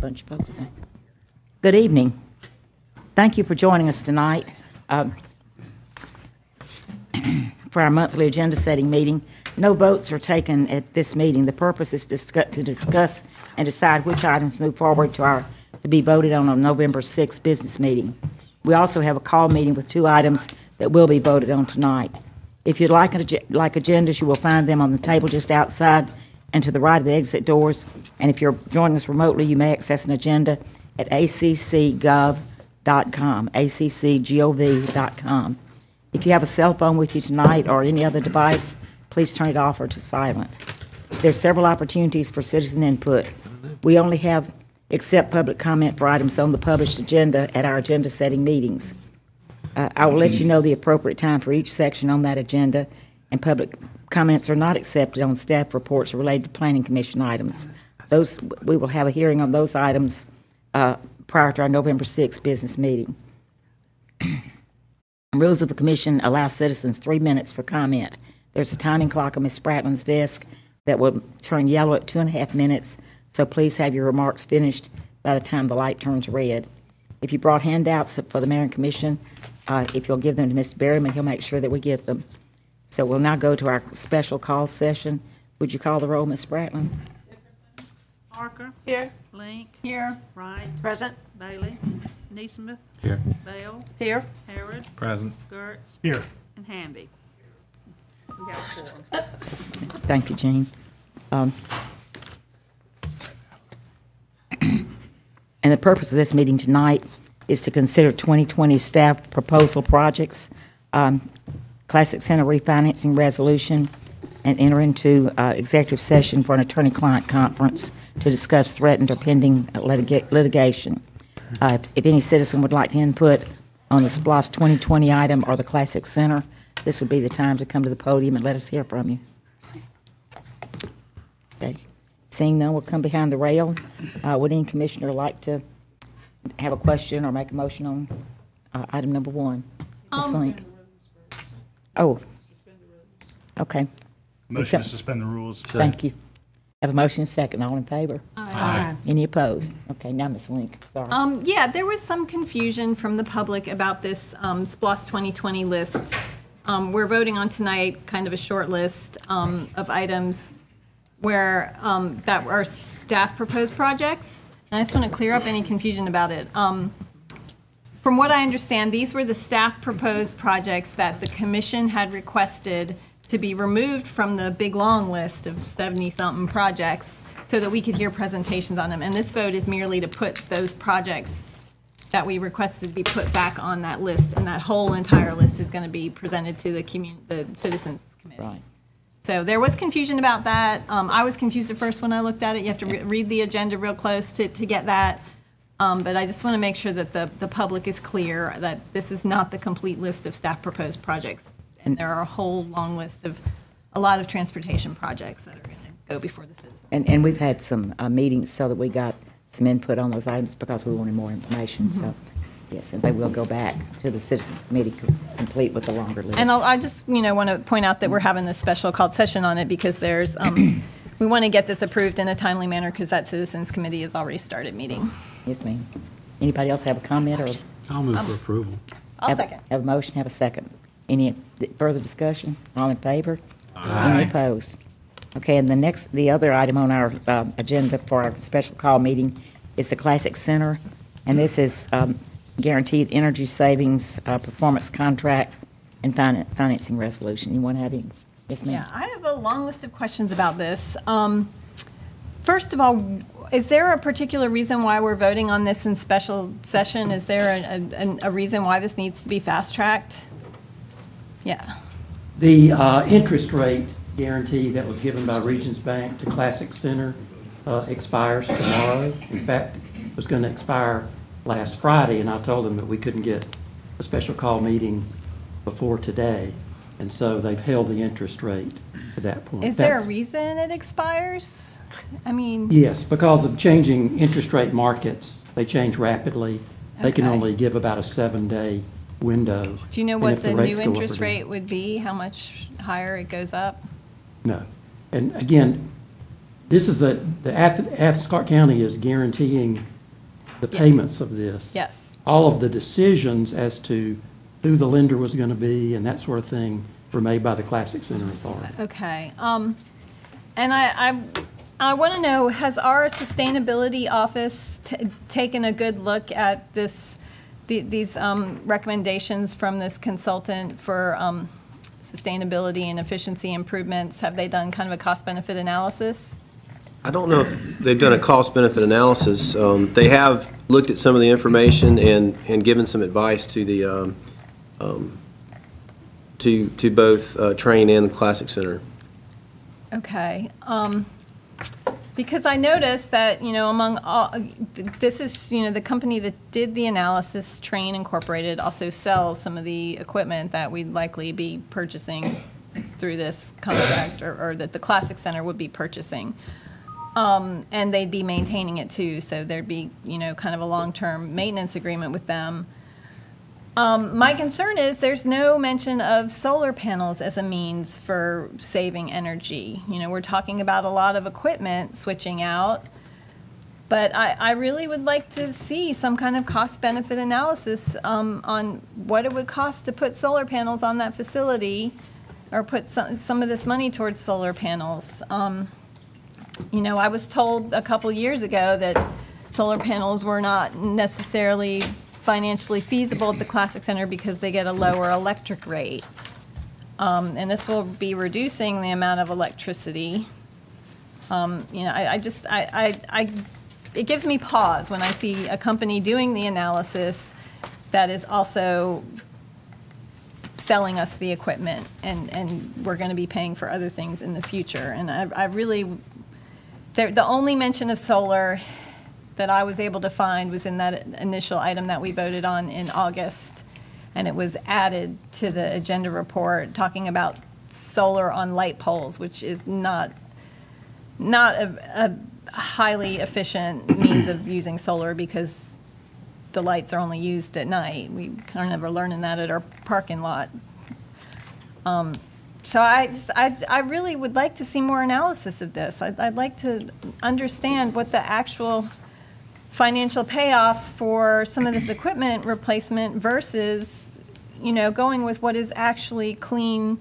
bunch of folks there. Good evening. Thank you for joining us tonight for our monthly agenda setting meeting. No votes are taken at this meeting. The purpose is to discuss and decide which items move forward to be voted on November 6th business meeting. We also have a call meeting with 2 items that will be voted on tonight. If you'd like agendas, you will find them on the table just outside and to the right of the exit doors. And if you're joining us remotely, you may access an agenda at accgov.com, accgov.com. If you have a cell phone with you tonight or any other device, please turn it off or to silent. There's several opportunities for citizen input. We only accept public comment for items on the published agenda at our agenda setting meetings. I will let you know the appropriate time for each section on that agenda, and public comments are not accepted on staff reports related to Planning Commission items. We will have a hearing on those items prior to our November 6th business meeting. Rules of the Commission allow citizens 3 minutes for comment. There's a timing clock on Ms. Spratlin's desk that will turn yellow at 2.5 minutes, so please have your remarks finished by the time the light turns red. If you brought handouts for the Mayor and Commission, if you'll give them to Mr. Berryman, he'll make sure that we get them. So we'll now go to our special call session. Would you call the roll, Ms. Spratlin? Parker. Here. Link. Here. Wright. Present. Bailey. Neesmith. Here. Bell. Here. Harrod. Present. Gertz. Here. And Hamby. We got 4. Thank you, Jean. And the purpose of this meeting tonight is to consider 2020 staff proposal projects, Classic Center refinancing resolution, and enter into executive session for an attorney-client conference to discuss threatened or pending litigation. If any citizen would like to input on the SPLOST 2020 item or the Classic Center, this would be the time to come to the podium and let us hear from you. Okay. Seeing none, we'll come behind the rail. Would any commissioner like to have a question or make a motion on item number 1? Ms. Link. Oh, okay. Motion to suspend the rules. Thank you. Have a motion and second. All in favor? Aye. Any opposed? Okay, now Ms. Link, sorry. Yeah, there was some confusion from the public about this SPLOST 2020 list. We're voting on tonight kind of a short list of items where that are staff proposed projects. And I just want to clear up any confusion about it. From what I understand, these were the staff proposed projects that the commission had requested to be removed from the big long list of 70-something projects so that we could hear presentations on them. And this vote is merely to put those projects that we requested to be put back on that list, and that whole entire list is going to be presented to the Citizens Committee. Right. So there was confusion about that. I was confused at first when I looked at it. You have to read the agenda real close to get that. But I just want to make sure that the public is clear that this is not the complete list of staff proposed projects. And there are a whole long list of a lot of transportation projects that are going to go before the citizens. And we've had some meetings so that we got some input on those items because we wanted more information. Mm-hmm. So, yes, and they will go back to the Citizens Committee complete with a longer list. And I just want to point out that we're having this special called session on it because there's we want to get this approved in a timely manner because that Citizens Committee has already started meeting. Yes, ma'am. Anybody else have a comment or? I'll move for approval. I'll second. Have a motion, have a second. Any further discussion? All in favor? Aye. Any opposed? Okay, and the other item on our agenda for our special call meeting is the Classic Center, and this is guaranteed energy savings, performance contract, and financing resolution. Anyone have any? Yes, ma'am. Yeah, I have a long list of questions about this. First of all, is there a particular reason why we're voting on this in special session? Is there a reason why this needs to be fast-tracked? Yeah. The interest rate guarantee that was given by Regions Bank to Classic Center expires tomorrow. In fact, it was going to expire last Friday, and I told them that we couldn't get a special call meeting before today, and so they've held the interest rate to that point. Is there a reason it expires? I mean... Yes, because of changing interest rate markets. They change rapidly. They can only give about a 7-day window. Do you know what the new interest rate would be? How much higher it goes up? No. And again, this is the Athens-Clarke County is guaranteeing the payments of this. Yes. All of the decisions as to who the lender was going to be and that sort of thing were made by the Classic Center Authority. Okay. And I want to know, has our sustainability office taken a good look at these recommendations from this consultant for sustainability and efficiency improvements? Have they done kind of a cost-benefit analysis? I don't know if they've done a cost-benefit analysis. They have looked at some of the information and given some advice to the to both Train and the Classic Center. Okay. Because I noticed that, among all, this is, the company that did the analysis, Train Incorporated, also sells some of the equipment that we'd likely be purchasing through this contract, or that the Classic Center would be purchasing. And they'd be maintaining it too, so there'd be, kind of a long-term maintenance agreement with them. My concern is there's no mention of solar panels as a means for saving energy. We're talking about a lot of equipment switching out, but I really would like to see some kind of cost-benefit analysis on what it would cost to put solar panels on that facility, or put some of this money towards solar panels. I was told a couple years ago that solar panels were not necessarily financially feasible at the Classic Center because they get a lower electric rate. And this will be reducing the amount of electricity. It gives me pause when I see a company doing the analysis that is also selling us the equipment, and we're going to be paying for other things in the future. And I really, the only mention of solar that I was able to find was in that initial item that we voted on in August, and it was added to the agenda report talking about solar on light poles, which is not a highly efficient means of using solar because the lights are only used at night. We kind of are learning that at our parking lot. So I really would like to see more analysis of this. I'd like to understand what the actual financial payoffs for some of this equipment replacement versus, going with what is actually clean,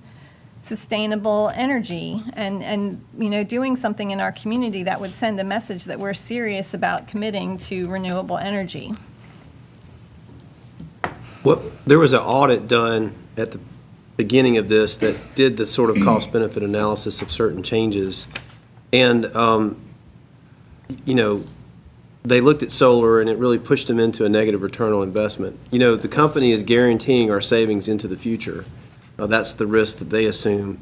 sustainable energy, and doing something in our community that would send a message that we're serious about committing to renewable energy. Well, there was an audit done at the beginning of this that did the sort of cost-benefit analysis of certain changes, and they looked at solar, and it really pushed them into a negative return on investment. The company is guaranteeing our savings into the future. That's the risk that they assume.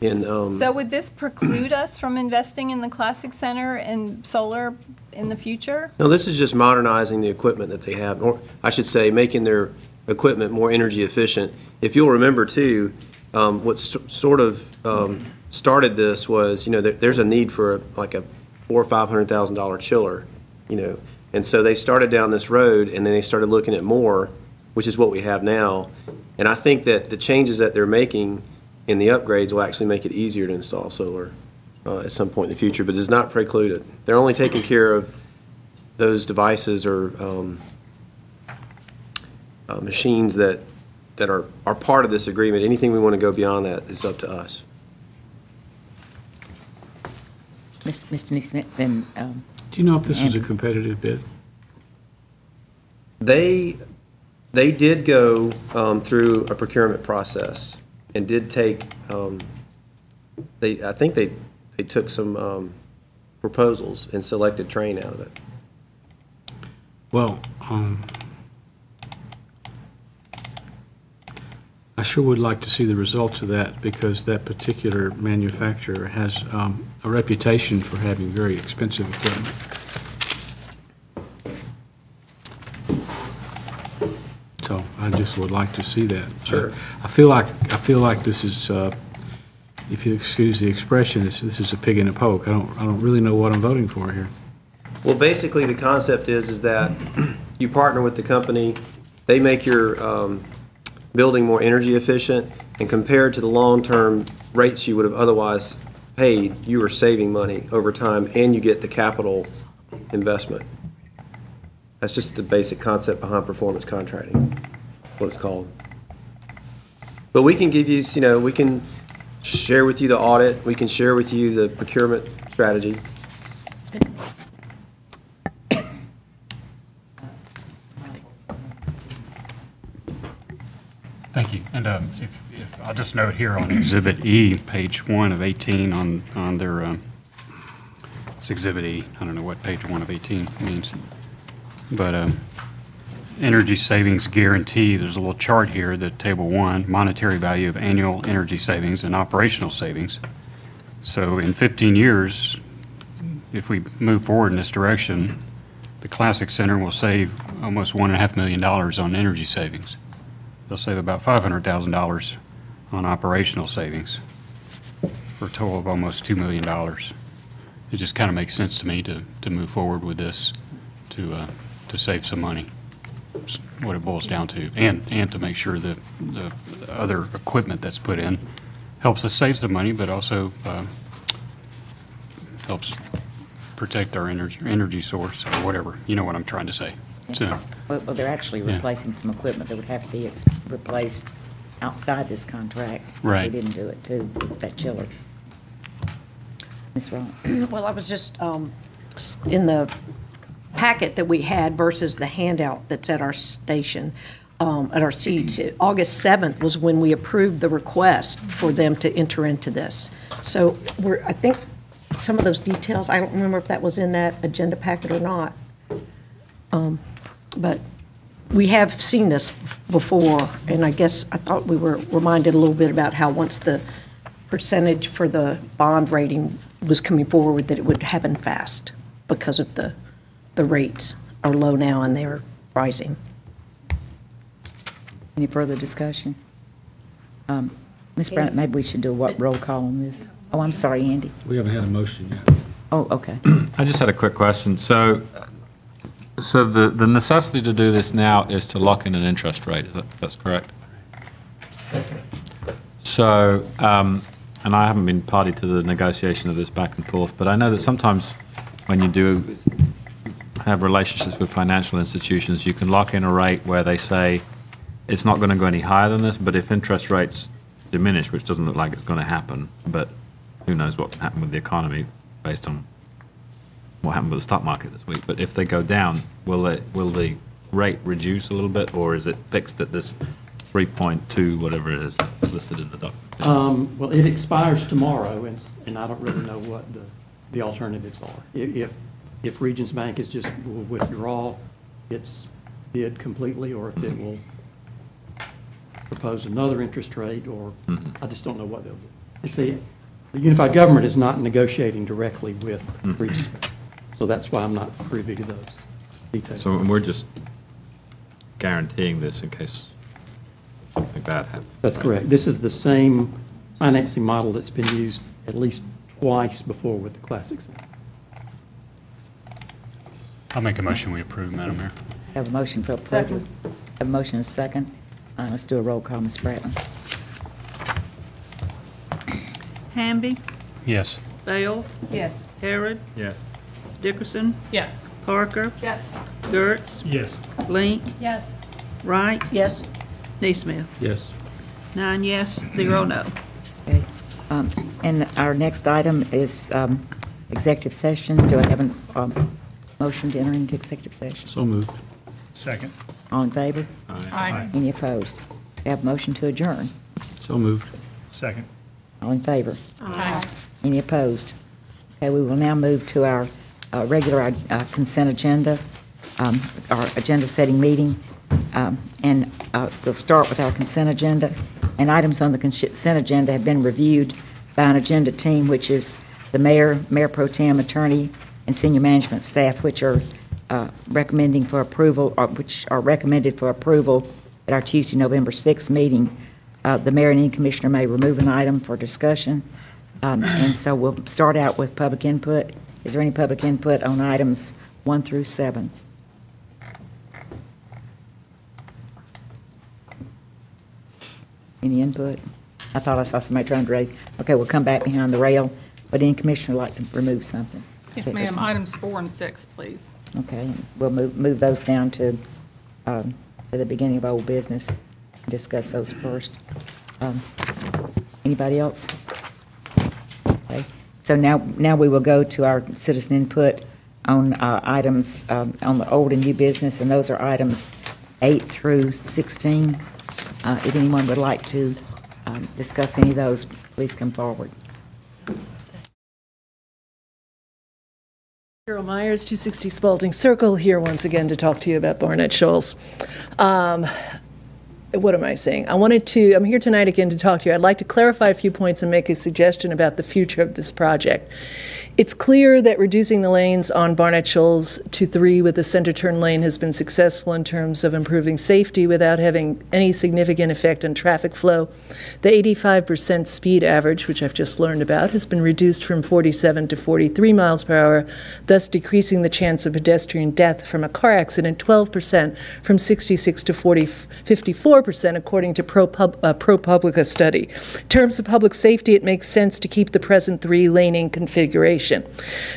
So would this preclude us from investing in the Classic Center and solar in the future? No, this is just modernizing the equipment that they have, or I should say making their equipment more energy efficient. If you'll remember, too, what sort of started this was, there's a need for like a $400,000 or $500,000 chiller. And so they started down this road, and then they started looking at more, which is what we have now. And I think that the changes that they're making in the upgrades will actually make it easier to install solar at some point in the future, but does not preclude it. They're only taking care of those devices or machines that are part of this agreement. Anything we want to go beyond that is up to us. Mr. Neesmith, then. Do you know if this is a competitive bid? They did go through a procurement process and did take. I think they took some proposals and selected Train out of it. Well, I sure would like to see the results of that, because that particular manufacturer has a reputation for having very expensive equipment. So I just would like to see that. Sure. I feel like this is, if you excuse the expression, this is a pig in a poke. I don't really know what I'm voting for here. Well, basically, the concept is that you partner with the company, they make your building more energy efficient, and compared to the long-term rates you would have otherwise paid, you are saving money over time, and you get the capital investment. That's just the basic concept behind performance contracting, what it's called. But we can give you, we can share with you the audit, we can share with you the procurement strategy. Thank you. And if I'll just note here on Exhibit E, page 1 of 18 on their, it's Exhibit E. I don't know what page 1 of 18 means. But energy savings guarantee, there's a little chart here, that Table 1, monetary value of annual energy savings and operational savings. So in 15 years, if we move forward in this direction, the Classic Center will save almost $1.5 million on energy savings. They'll save about $500,000 on operational savings for a total of almost $2 million. It just kind of makes sense to me to move forward with this to save some money. That's what it boils down to, and to make sure that the other equipment that's put in helps us save some money, but also helps protect our energy source or whatever. You know what I'm trying to say. So, Well, they're actually Yeah. replacing some equipment that would have to be replaced outside this contract. Right. They didn't do it too, that chiller. Ms. Wright? Well, I was just in the packet that we had versus the handout that's at our station, at our seats. August 7th was when we approved the request for them to enter into this. So I think some of those details, I don't remember if that was in that agenda packet or not. But we have seen this before, and I guess I thought we were reminded a little bit about how once the percentage for the bond rating was coming forward, that it would happen fast because of the rates are low now and they're rising. Any further discussion? Ms. Brown, maybe we should do a roll call on this? Oh, I'm sorry, Andy. We haven't had a motion yet. Oh, okay. I just had a quick question. So the necessity to do this now is to lock in an interest rate. That's correct? That's correct. So, and I haven't been party to the negotiation of this back and forth, but I know that sometimes when you do have relationships with financial institutions, you can lock in a rate where they say it's not going to go any higher than this, but if interest rates diminish, which doesn't look like it's going to happen, but who knows what can happen with the economy based on what happened with the stock market this week. But if they go down, will the rate reduce a little bit, or is it fixed at this 3.2, whatever it is that's listed in the document? Well, it expires tomorrow, and I don't really know what the alternatives are. If Regions Bank is just will withdraw its bid completely, or if it will propose another interest rate, or I just don't know what they'll do. And see, the unified government is not negotiating directly with Regions Bank, so that's why I'm not privy to those details. So we're just guaranteeing this in case something bad happens. That's correct. This is the same financing model that's been used at least twice before with the Classic Center. I'll make a motion we approve, Madam Mayor. Have a motion for approval. Have a motion and a second. Let's do a roll call, Ms. Bratton. Hamby, Yes. Bell, Yes. Harrod, Yes. Dickerson, Yes. Parker, Yes. Yes. Gertz, Link, Yes. Wright, Yes? Yes. Neesmith. 9 yes, 0 no. Okay. And our next item is executive session. Do I have a motion to enter into executive session? So moved. Second. All in favor? Aye. Any opposed? We have a motion to adjourn. So moved. Second. All in favor? Any opposed? Okay, we will now move to our regular consent agenda, our agenda-setting meeting. And we'll start with our consent agenda. And items on the consent agenda have been reviewed by an agenda team, which is the mayor, mayor pro tem, attorney, and senior management staff, which are recommending for approval, or which are recommended for approval at our Tuesday, November 6th meeting. The mayor and any commissioner may remove an item for discussion. And so we'll start out with public input. Is there any public input on items 1 through 7? Any input? I thought I saw somebody trying to raise. Okay, we'll come back behind the rail. Would any commissioner like to remove something? Yes, ma'am. Items 4 and 6, please. Okay, we'll move those down to the beginning of old business, discuss those first. Anybody else? Okay, so now we will go to our citizen input on items on the old and new business, and those are items 8 through 16. If anyone would like to discuss any of those, please come forward. Carol Myers, 260 Spalding Circle, here once again to talk to you about Barnett Shoals. What am I saying? I'm here tonight again to talk to you. I'd like to clarify a few points and make a suggestion about the future of this project. It's clear that reducing the lanes on Barnett Shoals to 3 with the center turn lane has been successful in terms of improving safety without having any significant effect on traffic flow. The 85% speed average, which I've just learned about, has been reduced from 47 to 43 miles per hour, thus decreasing the chance of pedestrian death from a car accident 12% from 66 to 54%, according to ProPublica study. In terms of public safety, it makes sense to keep the present 3-laning configuration.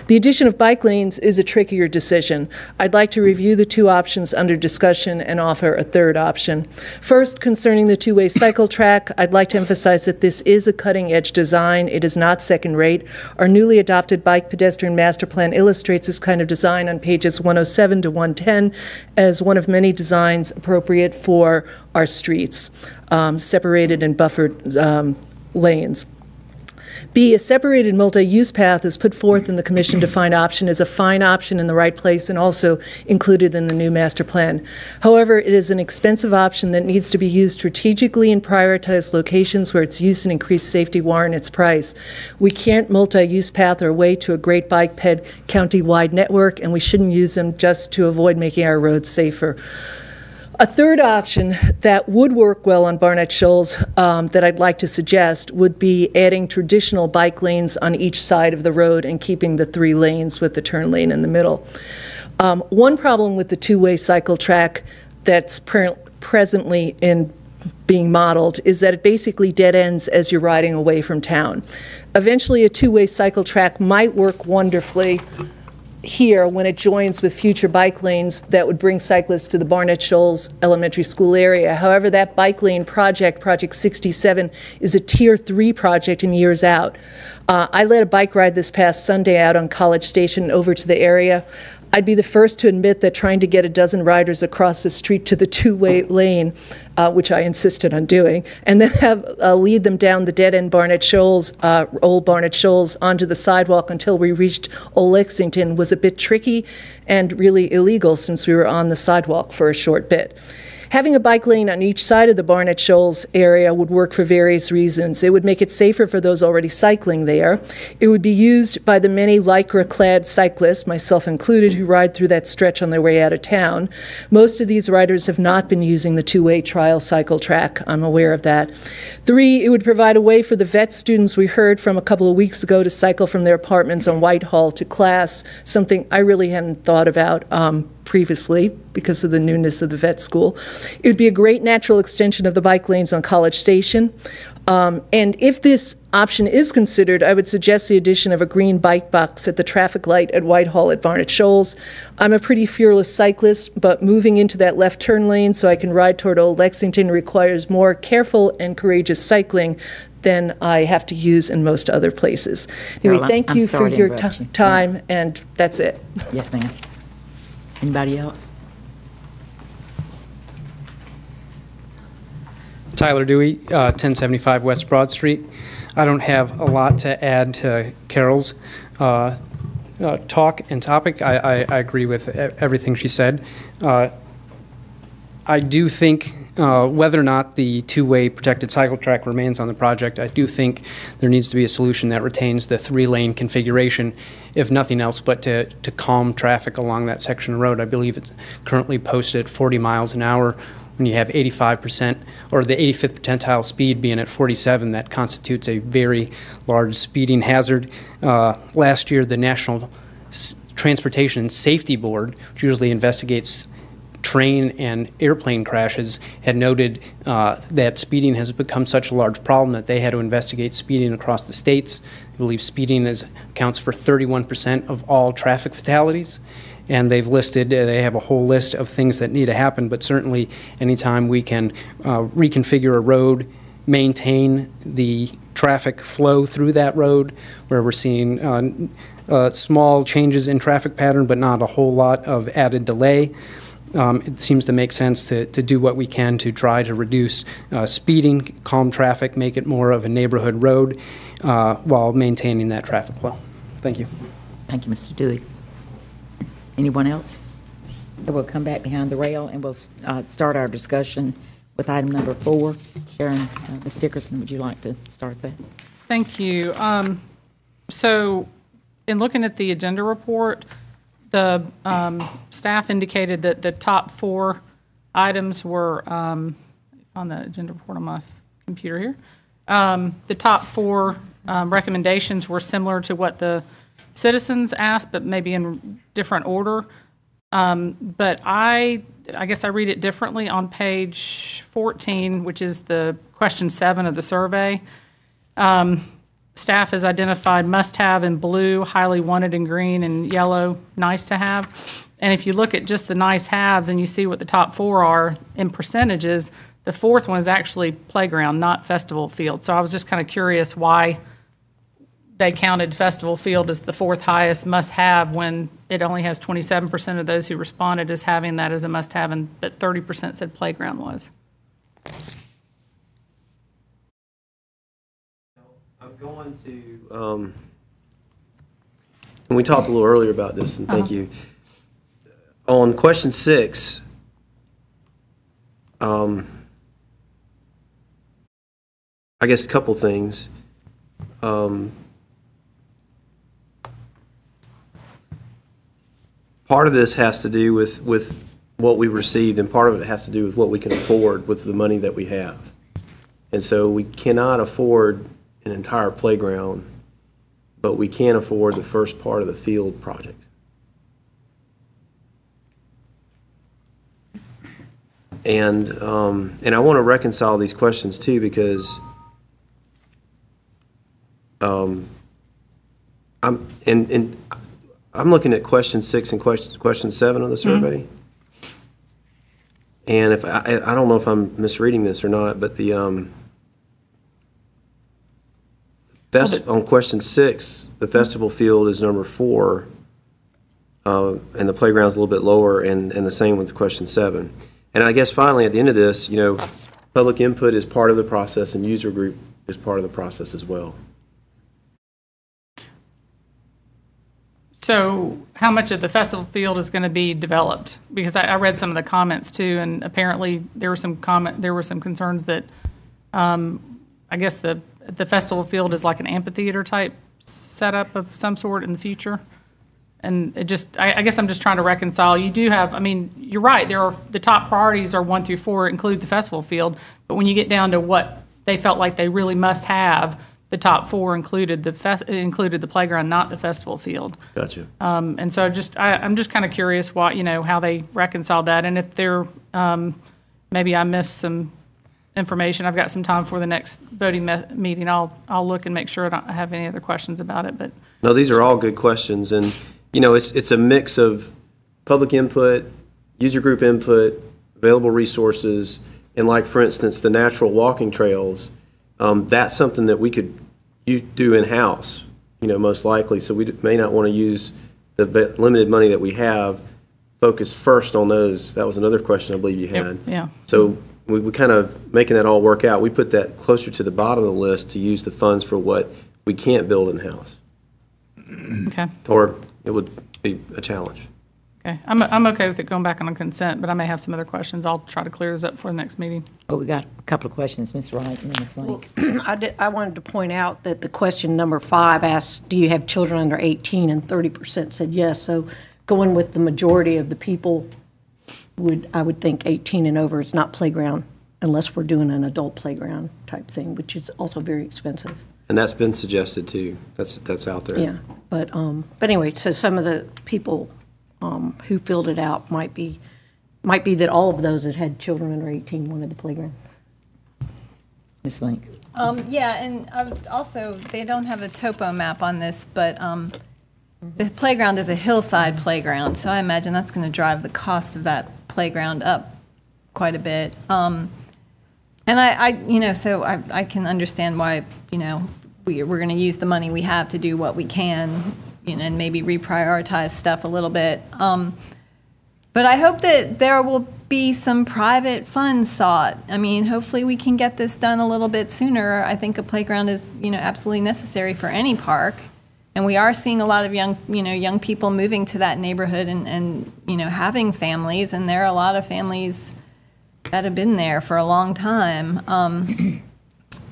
The addition of bike lanes is a trickier decision. I'd like to review the 2 options under discussion and offer a 3rd option. First, concerning the 2-way cycle track, I'd like to emphasize that this is a cutting-edge design. It is not second-rate. Our newly adopted bike pedestrian master plan illustrates this kind of design on pages 107 to 110 as one of many designs appropriate for our streets, separated and buffered lanes. B, a separated multi-use path is put forth in the commission-defined option as a fine option in the right place and also included in the new master plan. However, it is an expensive option that needs to be used strategically in prioritized locations where its use and increased safety warrant its price. We can't multi-use path our way to a great bike ped county-wide network, and we shouldn't use them just to avoid making our roads safer. A 3rd option that would work well on Barnett Shoals that I'd like to suggest would be adding traditional bike lanes on each side of the road and keeping the 3 lanes with the turn lane in the middle. One problem with the 2-way cycle track that's presently being modeled is that it basically dead ends as you're riding away from town. Eventually, a 2-way cycle track might work wonderfully here when it joins with future bike lanes that would bring cyclists to the Barnett Shoals Elementary School area. However, that bike lane project, Project 67, is a Tier 3 project in years out. I led a bike ride this past Sunday out on College Station over to the area. I'd be the first to admit that trying to get a dozen riders across the street to the 2-way lane, which I insisted on doing, and then lead them down the dead-end Barnett Shoals, old Barnett Shoals, onto the sidewalk until we reached Old Lexington was a bit tricky and really illegal since we were on the sidewalk for a short bit. Having a bike lane on each side of the Barnett Shoals area would work for various reasons. It would make it safer for those already cycling there. It would be used by the many lycra-clad cyclists, myself included, who ride through that stretch on their way out of town. Most of these riders have not been using the 2-way trial cycle track. I'm aware of that. 3, it would provide a way for the vet students we heard from a couple of weeks ago to cycle from their apartments on Whitehall to class, something I really hadn't thought about previously because of the newness of the vet school. It would be a great natural extension of the bike lanes on College Station. And if this option is considered, I would suggest the addition of a green bike box at the traffic light at Whitehall at Barnett Shoals. I'm a pretty fearless cyclist, but moving into that left turn lane so I can ride toward Old Lexington requires more careful and courageous cycling than I have to use in most other places. Anyway, Carol, thank you for your time, and that's it. Yes, ma'am. Anybody else? Tyler Dewey, 1075 West Broad Street. I don't have a lot to add to Carol's talk and topic. I agree with everything she said. I do think whether or not the 2-way protected cycle track remains on the project, I do think there needs to be a solution that retains the 3-lane configuration, if nothing else but to calm traffic along that section of road. I believe it's currently posted at 40 miles an hour. When you have 85% or the 85th percentile speed being at 47, that constitutes a very large speeding hazard. Last year, the National Transportation Safety Board, which usually investigates train and airplane crashes had noted that speeding has become such a large problem that they had to investigate speeding across the states. I believe speeding accounts for 31% of all traffic fatalities. And they've listed, they have a whole list of things that need to happen, but certainly anytime we can reconfigure a road, maintain the traffic flow through that road, where we're seeing small changes in traffic pattern, but not a whole lot of added delay. It seems to make sense to do what we can to try to reduce speeding, calm traffic, make it more of a neighborhood road while maintaining that traffic flow. Thank you. Thank you, Mr. Dewey. Anyone else? Then we'll come back behind the rail and we'll start our discussion with item number 4. Karen, Ms. Dickerson, would you like to start that? Thank you. So in looking at the agenda report, the staff indicated that the top 4 items were, on the agenda report on my computer here, the top 4 recommendations were similar to what the citizens asked, but maybe in different order. But I guess I read it differently on page 14, which is the question 7 of the survey. Staff has identified must-have in blue, highly wanted in green, and yellow, nice to have. And if you look at just the nice-haves and you see what the top 4 are in percentages, the 4th one is actually playground, not festival field. So I was just kind of curious why they counted festival field as the 4th highest must-have when it only has 27% of those who responded as having that as a must-have, and but 30% said playground was. I'm going to, and we talked a little earlier about this, and thank you. On question 6, I guess a couple things. Part of this has to do with what we received, and part of it has to do with what we can afford with the money that we have. And so we cannot afford an entire playground, but we can afford the first part of the field project. And I want to reconcile these questions too, because I'm looking at question 6 and question 7 of the survey. And if I don't know if I'm misreading this or not, but the on question 6, the festival field is number 4, and the playground's a little bit lower, and the same with question 7. And I guess finally, at the end of this, you know, public input is part of the process, and user group is part of the process as well. So how much of the festival field is going to be developed? Because I read some of the comments too, and apparently there were some concerns that I guess the festival field is like an amphitheater type setup of some sort in the future. And it just, I guess I'm just trying to reconcile. You do have, I mean, you're right. The top priorities are 1 through 4 include the festival field, but when you get down to what they felt like they really must have, the top 4 included the playground, not the festival field. Gotcha. And so I'm just kind of curious why, you know, how they reconciled that, and if they're maybe I missed some information. I've got some time for the next voting meeting. I'll look and make sure I don't have any other questions about it. But no, these are all good questions, and you know, it's a mix of public input, user group input, available resources, and like for instance, the natural walking trails. That's something that we could do in-house, you know, most likely. So we may not want to use the limited money that we have, focus first on those. That was another question I believe you had. Yeah. So we kind of making that all work out. We put that closer to the bottom of the list to use the funds for what we can't build in-house. Okay. Or it would be a challenge. Okay. I'm okay with it going back on a consent, but I may have some other questions. I'll try to clear those up for the next meeting. Oh, we got a couple of questions, Ms. Wright and then Ms. Link. I wanted to point out that the question number 5 asked, do you have children under 18? And 30% said yes. So going with the majority of the people, I would think 18 and over is not playground unless we're doing an adult playground type thing, which is also very expensive. And that's been suggested too. That's out there. Yeah, but anyway, so some of the people who filled it out might be Might be that all of those that had children under 18 wanted the playground. Ms. Link? Yeah, and also, they don't have a topo map on this, but the playground is a hillside playground, so I imagine that's going to drive the cost of that playground up quite a bit. And so I can understand why, we're going to use the money we have to do what we can, and maybe reprioritize stuff a little bit. But I hope that there will be some private funds sought. I mean, hopefully we can get this done a little bit sooner. I think a playground is, absolutely necessary for any park. And we are seeing a lot of young people moving to that neighborhood and having families. And there are a lot of families that have been there for a long time.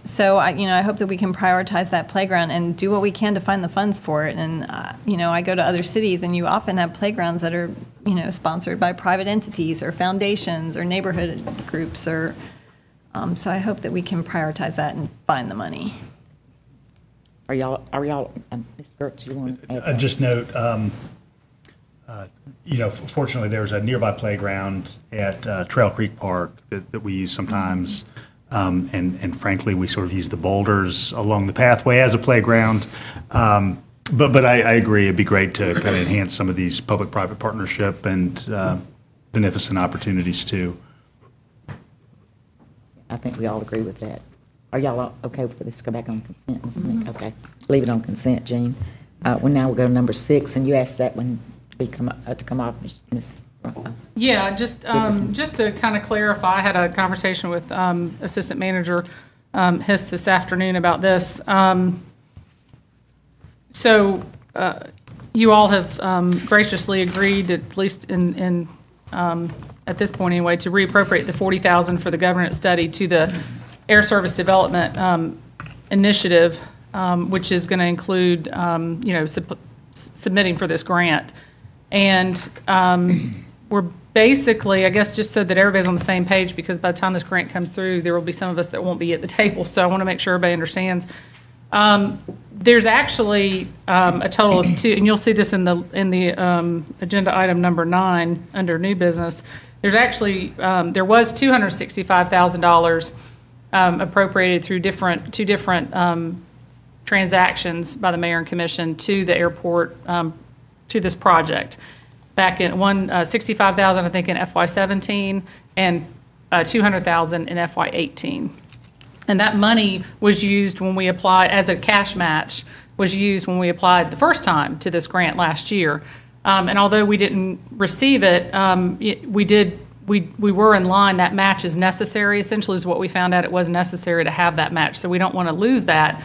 So I hope that we can prioritize that playground and do what we can to find the funds for it. And I go to other cities, and you often have playgrounds that are sponsored by private entities or foundations or neighborhood groups. Or so I hope that we can prioritize that and find the money. Are y'all, Mr. Gertz, you want to add something? Just note, fortunately, there's a nearby playground at Trail Creek Park that we use sometimes. And frankly, we sort of use the boulders along the pathway as a playground. But I agree, it'd be great to kind of enhance some of these public-private partnership and beneficent opportunities too. I think we all agree with that. Are y'all okay for this? Go back on consent, Ms. Nick? Okay. Leave it on consent, Jean. Now we'll go to number 6, and you asked that one to come off, Ms. Yeah, just to kind of clarify, I had a conversation with Assistant Manager Hiss this afternoon about this. So you all have graciously agreed, at least in at this point anyway, to reappropriate the $40,000 for the governance study to the Air Service Development Initiative, which is going to include submitting for this grant. And we're basically, I guess, just so that everybody's on the same page, because by the time this grant comes through, there will be some of us that won't be at the table. So I want to make sure everybody understands. There's actually a total of 2, and you'll see this in the agenda item number 9 under new business. There's actually there was $265,000 appropriated through two different transactions by the mayor and commission to the airport, to this project. Back in $65,000, I think, in FY17, and $200,000 in FY18. And that money was used when we applied as a cash match, was used when we applied the first time to this grant last year. And although we didn't receive it, we were in line. That match is necessary, essentially, is what we found out. It was necessary to have that match, so we don't want to lose that.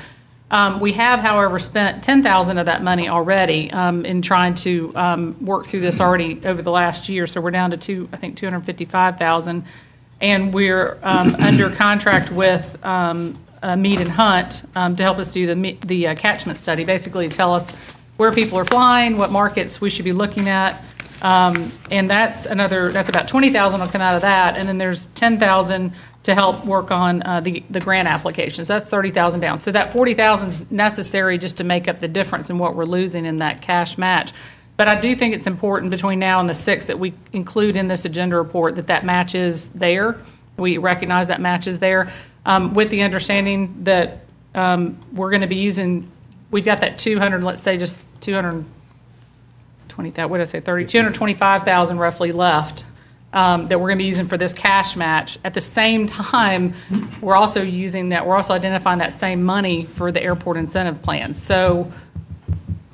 We have, however, spent $10,000 of that money already in trying to work through this already over the last year. So we're down to $255,000, and we're under contract with Mead and Hunt to help us do the catchment study, basically to tell us where people are flying, what markets we should be looking at, and that's about $20,000 will come out of that, and then there's $10,000 to help work on the grant applications. That's $30,000 down. So that $40,000 is necessary just to make up the difference in what we're losing in that cash match. But I do think it's important between now and the 6th that we include in this agenda report that match is there. We recognize that match is there, with the understanding that we're going to be using, we've got that 200, let's say just 220,000, what did I say, 225,000 roughly left. That we're going to be using for this cash match. At the same time, we're also identifying that same money for the airport incentive plan. So,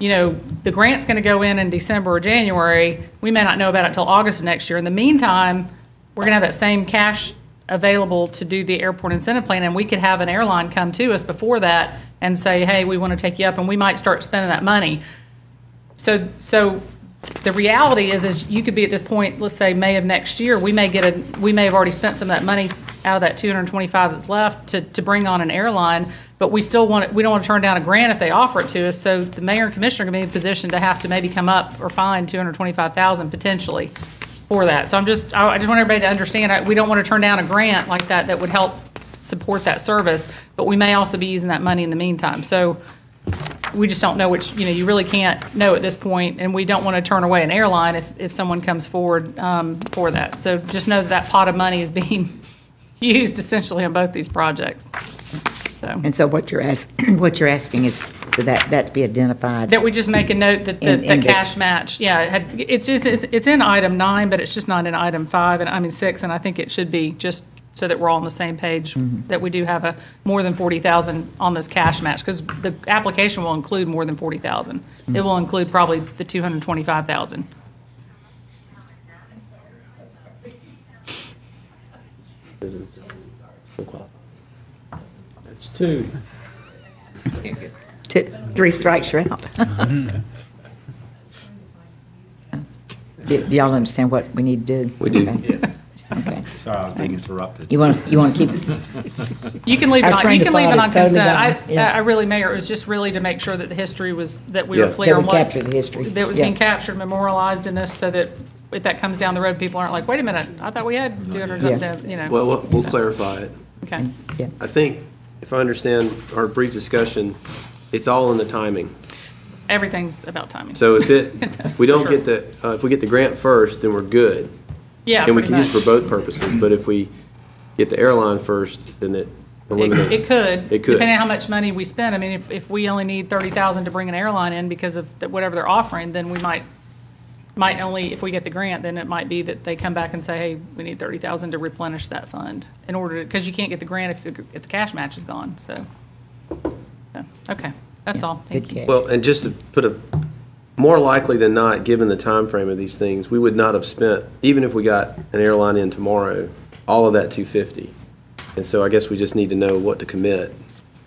the grant's going to go in December or January. We may not know about it until August of next year. In the meantime, we're going to have that same cash available to do the airport incentive plan, and we could have an airline come to us before that and say, hey, we want to take you up, and we might start spending that money. So the reality is you could be at this point, let's say May of next year, we may have already spent some of that money out of that 225 that's left to bring on an airline, but we don't want to turn down a grant if they offer it to us. So the mayor and commissioner are going to be in a position to have to maybe come up or find $225,000 potentially for that. So I just want everybody to understand, we don't want to turn down a grant like that would help support that service, but we may also be using that money in the meantime. So we just don't know which, you really can't know at this point, and we don't want to turn away an airline if someone comes forward for that. So just know that that pot of money is being used essentially on both these projects. So. And so what you're asking is for that be identified. That we just make a note that the cash match, it's in item 9, but it's just not in item 6, and I think it should be just so that we're all on the same page, that we do have more than 40,000 on this cash match, because the application will include more than 40,000. It will include probably the 225,000. That's 2. 3 strikes, you're out. Do y'all understand what we need to do? We do. Okay. Okay. Sorry, I was being interrupted. You want to keep? You can leave it on. You can leave it on Totally consent. gone. I really, Mayor, it was just really to make sure that the history was, that we were clear on what. Capture the history. That was being captured, memorialized in this, so that if that comes down the road, people aren't like, wait a minute, I thought we had 200 something, Well, we'll clarify it. Okay. Yeah. I think, if I understand our brief discussion, it's all in the timing. Everything's about timing. So if we don't get if we get the grant first, then we're good. Yeah, And we pretty can use it much. for both purposes, but if we get the airline first, then it eliminates. It could. It could. Depending on how much money we spend. I mean, if we only need 30,000 to bring an airline in because of whatever they're offering, then we might only, if we get the grant, then it might be that they come back and say, hey, we need 30,000 to replenish that fund in order to, because you can't get the grant if the cash match is gone, so. Okay, that's all. Thank you. Well, and just to put more likely than not, given the time frame of these things, we would not have spent, even if we got an airline in tomorrow, all of that 250. And so I guess we just need to know what to commit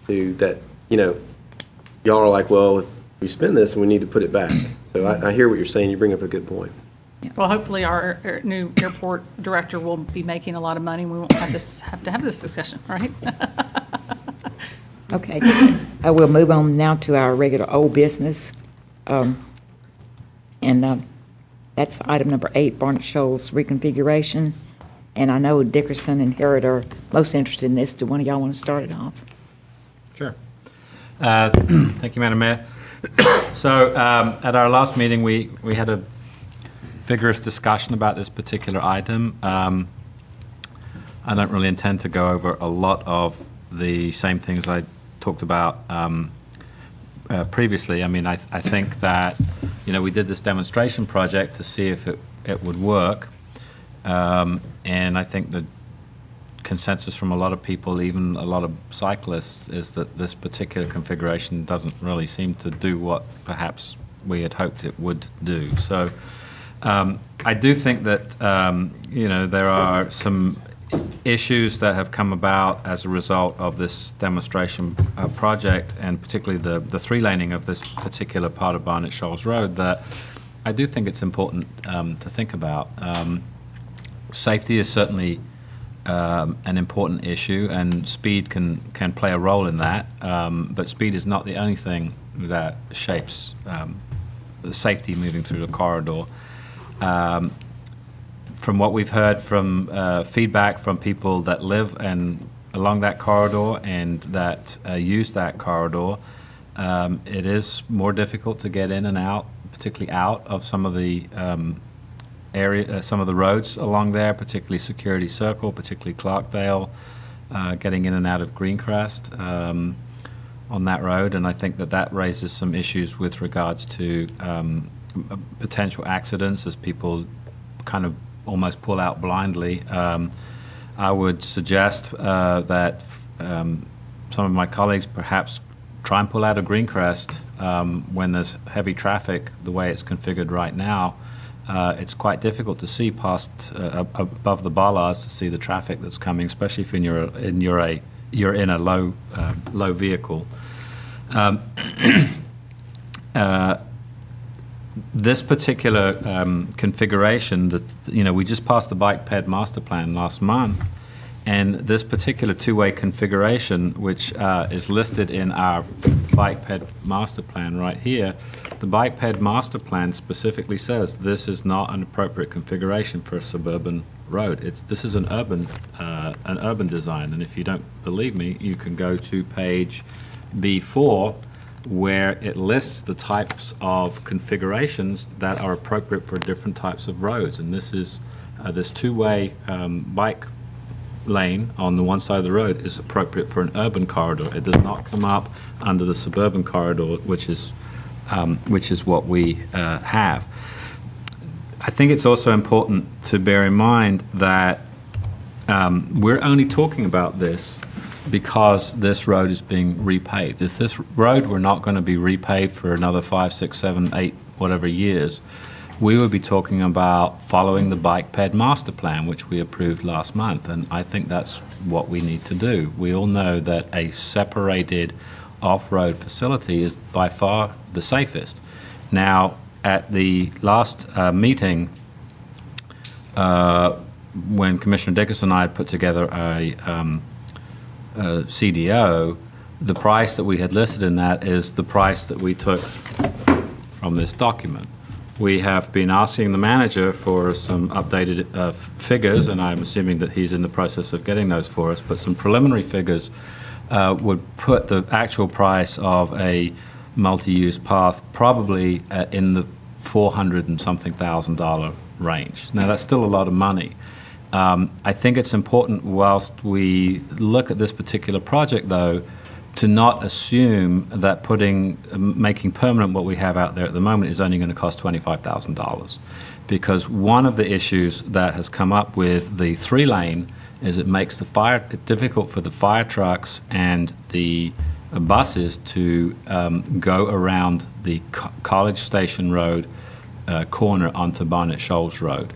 to that, y'all are like, well, if we spend this, we need to put it back. So I hear what you're saying. You bring up a good point. Well, hopefully our new airport director will be making a lot of money. We won't have to have this discussion, right? Okay. We'll move on now to our regular old business. That's item number 8, Barnett Shoals reconfiguration. And I know Dickerson and Harrod are most interested in this. Do one of y'all want to start it off? Sure. Thank you, Madam Mayor. So at our last meeting, we had a vigorous discussion about this particular item. I don't really intend to go over a lot of the same things I talked about previously. I mean, I think that, we did this demonstration project to see if it would work. And I think the consensus from a lot of people, even a lot of cyclists, is that this particular configuration doesn't really seem to do what perhaps we had hoped it would do. So I do think that, there are some issues that have come about as a result of this demonstration project, and particularly the 3-laning of this particular part of Barnett Shoals Road, that I do think it's important to think about. Safety is certainly an important issue, and speed can play a role in that, but speed is not the only thing that shapes safety moving through the corridor. From what we've heard from feedback from people that live along that corridor and that use that corridor, it is more difficult to get in and out, particularly out of some of the some of the roads along there, particularly Security Circle, particularly Clarkedale, getting in and out of Greencrest on that road. And I think that raises some issues with regards to potential accidents as people kind of almost pull out blindly. I would suggest that some of my colleagues perhaps try and pull out of Greencrest when there's heavy traffic the way it's configured right now. It's quite difficult to see past above the bollards to see the traffic that's coming, especially if you're in a low vehicle. This particular configuration that we just passed the bike ped master plan last month, and this particular 2-way configuration, which is listed in our bike ped master plan right here, the bike ped master plan specifically says this is not an appropriate configuration for a suburban road. This is an urban design, and if you don't believe me, you can go to page B4 where it lists the types of configurations that are appropriate for different types of roads. And this is this two-way bike lane on the one side of the road is appropriate for an urban corridor. It does not come up under the suburban corridor, which is what we have. I think it's also important to bear in mind that we're only talking about this because this road is being repaved. If this road were not going to be repaved for another 5, 6, 7, 8, whatever years, we would be talking about following the bike ped master plan, which we approved last month, and I think that's what we need to do. We all know that a separated off-road facility is by far the safest. Now, at the last meeting, when Commissioner Dickerson and I had put together a CDO, the price that we had listed in that is the price that we took from this document. We have been asking the manager for some updated figures, and I'm assuming that he's in the process of getting those for us, but some preliminary figures would put the actual price of a multi-use path probably in the $400 and something thousand range. Now, that's still a lot of money. I think it's important, whilst we look at this particular project, though, to not assume that making permanent what we have out there at the moment is only going to cost $25,000. Because one of the issues that has come up with the 3-lane is it makes it difficult for the fire trucks and the buses to go around the College Station Road corner onto Barnett Shoals Road.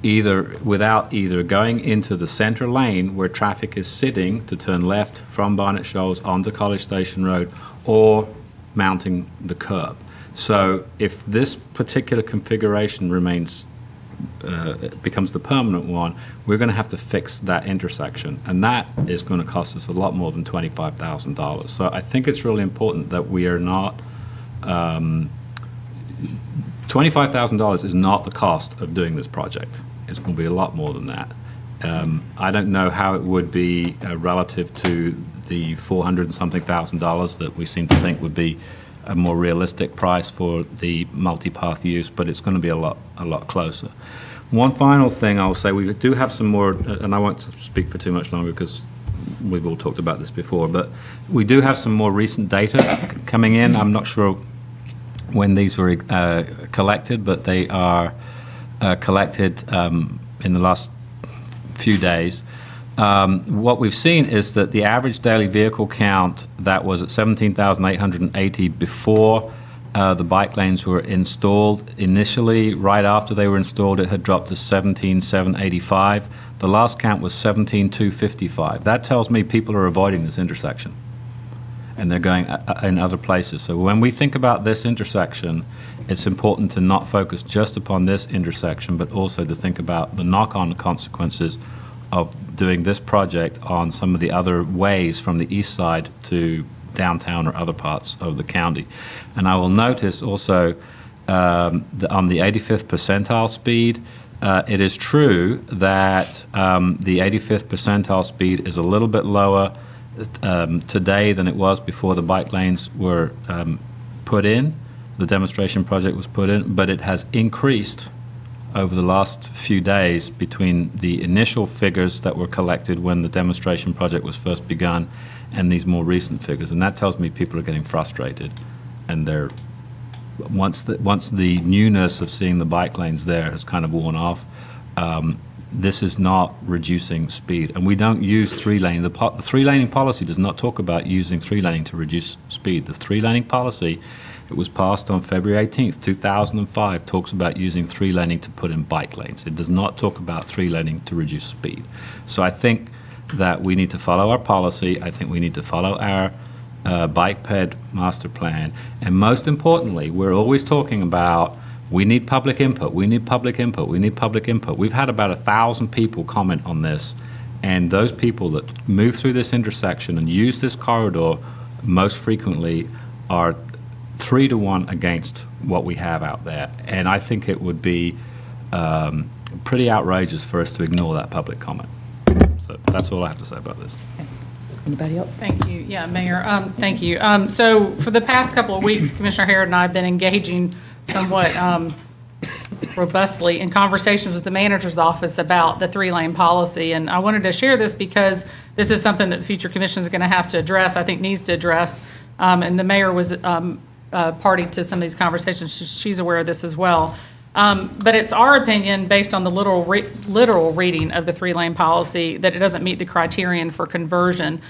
Without either going into the center lane where traffic is sitting to turn left from Barnett Shoals onto College Station Road, or mounting the curb. So if this particular configuration becomes the permanent one, we're going to have to fix that intersection, and that is going to cost us a lot more than $25,000. So I think it's really important that we are not $25,000 is not the cost of doing this project. It's going to be a lot more than that. I don't know how it would be relative to the $400 and something thousand that we seem to think would be a more realistic price for the multi-path use, but it's going to be a lot closer. One final thing I'll say, we do have some more, and I won't speak for too much longer because we've all talked about this before, but we do have some more recent data coming in. I'm not sure when these were collected, but they are collected in the last few days. What we've seen is that the average daily vehicle count that was at 17,880 before the bike lanes were installed initially, right after they were installed, it had dropped to 17,785. The last count was 17,255. That tells me people are avoiding this intersection, and they're going in other places. So when we think about this intersection, it's important to not focus just upon this intersection, but also to think about the knock-on consequences of doing this project on some of the other ways from the east side to downtown or other parts of the county. And I will notice also on the 85th percentile speed, it is true that the 85th percentile speed is a little bit lower today than it was before the bike lanes were put in, the demonstration project was put in, but it has increased over the last few days between the initial figures that were collected when the demonstration project was first begun and these more recent figures. And that tells me people are getting frustrated, and they're once the newness of seeing the bike lanes there has kind of worn off, this is not reducing speed. And we don't use 3-lane. The 3-laning policy does not talk about using 3-laning to reduce speed. The 3-laning policy, it was passed on February 18th, 2005, talks about using 3-laning to put in bike lanes. It does not talk about 3-laning to reduce speed. So I think that we need to follow our policy. I think we need to follow our bike ped master plan. And most importantly, we're always talking about we need public input, we need public input, we need public input. We've had about 1,000 people comment on this, and those people that move through this intersection and use this corridor most frequently are 3 to 1 against what we have out there. And I think it would be pretty outrageous for us to ignore that public comment. So that's all I have to say about this. Anybody else? Thank you. Yeah, Mayor, thank you. So for the past couple of weeks, Commissioner Harrod and I have been engaging somewhat robustly in conversations with the manager's office about the three-lane policy. And I wanted to share this because this is something that the future commission is going to have to address, I think needs to address. And the mayor was party to some of these conversations. She's aware of this as well. But it's our opinion, based on the literal reading of the three-lane policy, that it doesn't meet the criterion for conversion.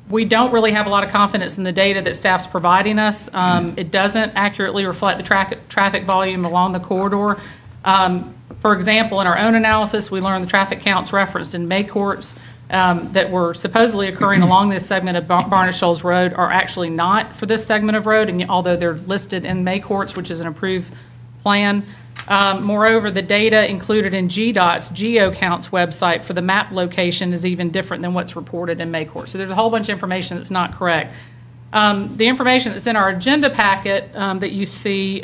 We don't really have a lot of confidence in the data that staff's providing us. It doesn't accurately reflect the traffic volume along the corridor. For example, in our own analysis, we learned the traffic counts referenced in May courts that were supposedly occurring along this segment of Barnett Shoals Road are actually not for this segment of road, and although they're listed in May courts, which is an approved plan. Moreover, the data included in GDOT's GeoCounts website for the map location is even different than what's reported in May court. So there's a whole bunch of information that's not correct. The information that's in our agenda packet that you see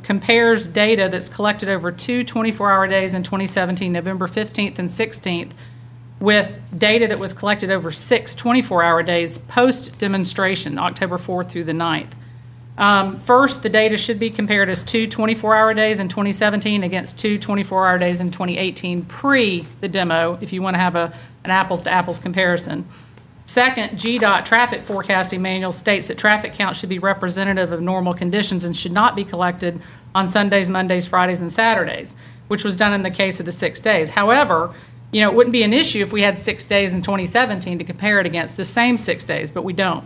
compares data that's collected over 2 24-hour days in 2017, November 15th and 16th, with data that was collected over 6 24-hour days post-demonstration, October 4th through the 9th. First, the data should be compared as 2 24-hour days in 2017 against 2 24-hour days in 2018 pre the demo, if you want to have an apples-to-apples comparison. Second, GDOT traffic forecasting manual states that traffic counts should be representative of normal conditions and should not be collected on Sundays, Mondays, Fridays, and Saturdays, which was done in the case of the 6 days. However, it wouldn't be an issue if we had 6 days in 2017 to compare it against the same 6 days, but we don't.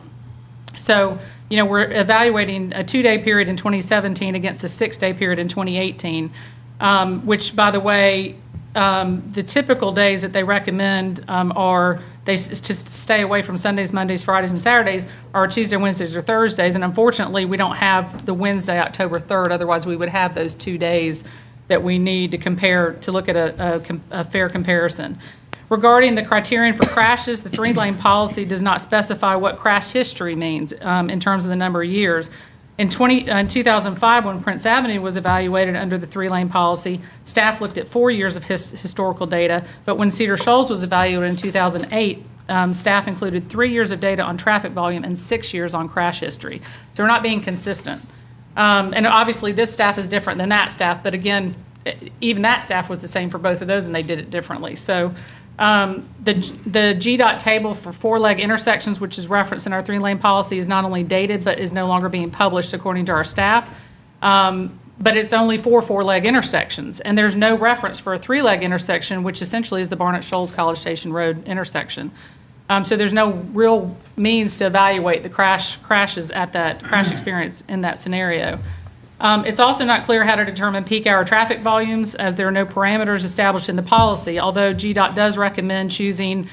So, we're evaluating a 2-day period in 2017 against a 6-day period in 2018, which, by the way, the typical days that they recommend are to stay away from Sundays, Mondays, Fridays, and Saturdays are Tuesday, Wednesdays, or Thursdays. And unfortunately, we don't have the Wednesday, October 3rd. Otherwise, we would have those 2 days that we need to compare to look at a fair comparison. Regarding the criterion for crashes, the three-lane policy does not specify what crash history means in terms of the number of years. In 2005, when Prince Avenue was evaluated under the three-lane policy, staff looked at 4 years of historical data, but when Cedar Shoals was evaluated in 2008, staff included 3 years of data on traffic volume and 6 years on crash history. So we're not being consistent. And obviously, this staff is different than that staff, but again, even that staff was the same for both of those, and they did it differently. So. The GDOT table for 4-leg intersections, which is referenced in our three-lane policy, is not only dated but is no longer being published according to our staff. But it's only for 4-leg intersections, and there's no reference for a 3-leg intersection, which essentially is the Barnett Shoals College Station Road intersection. So there's no real means to evaluate the crashes at that crash experience in that scenario. It's also not clear how to determine peak hour traffic volumes, as there are no parameters established in the policy, although GDOT does recommend choosing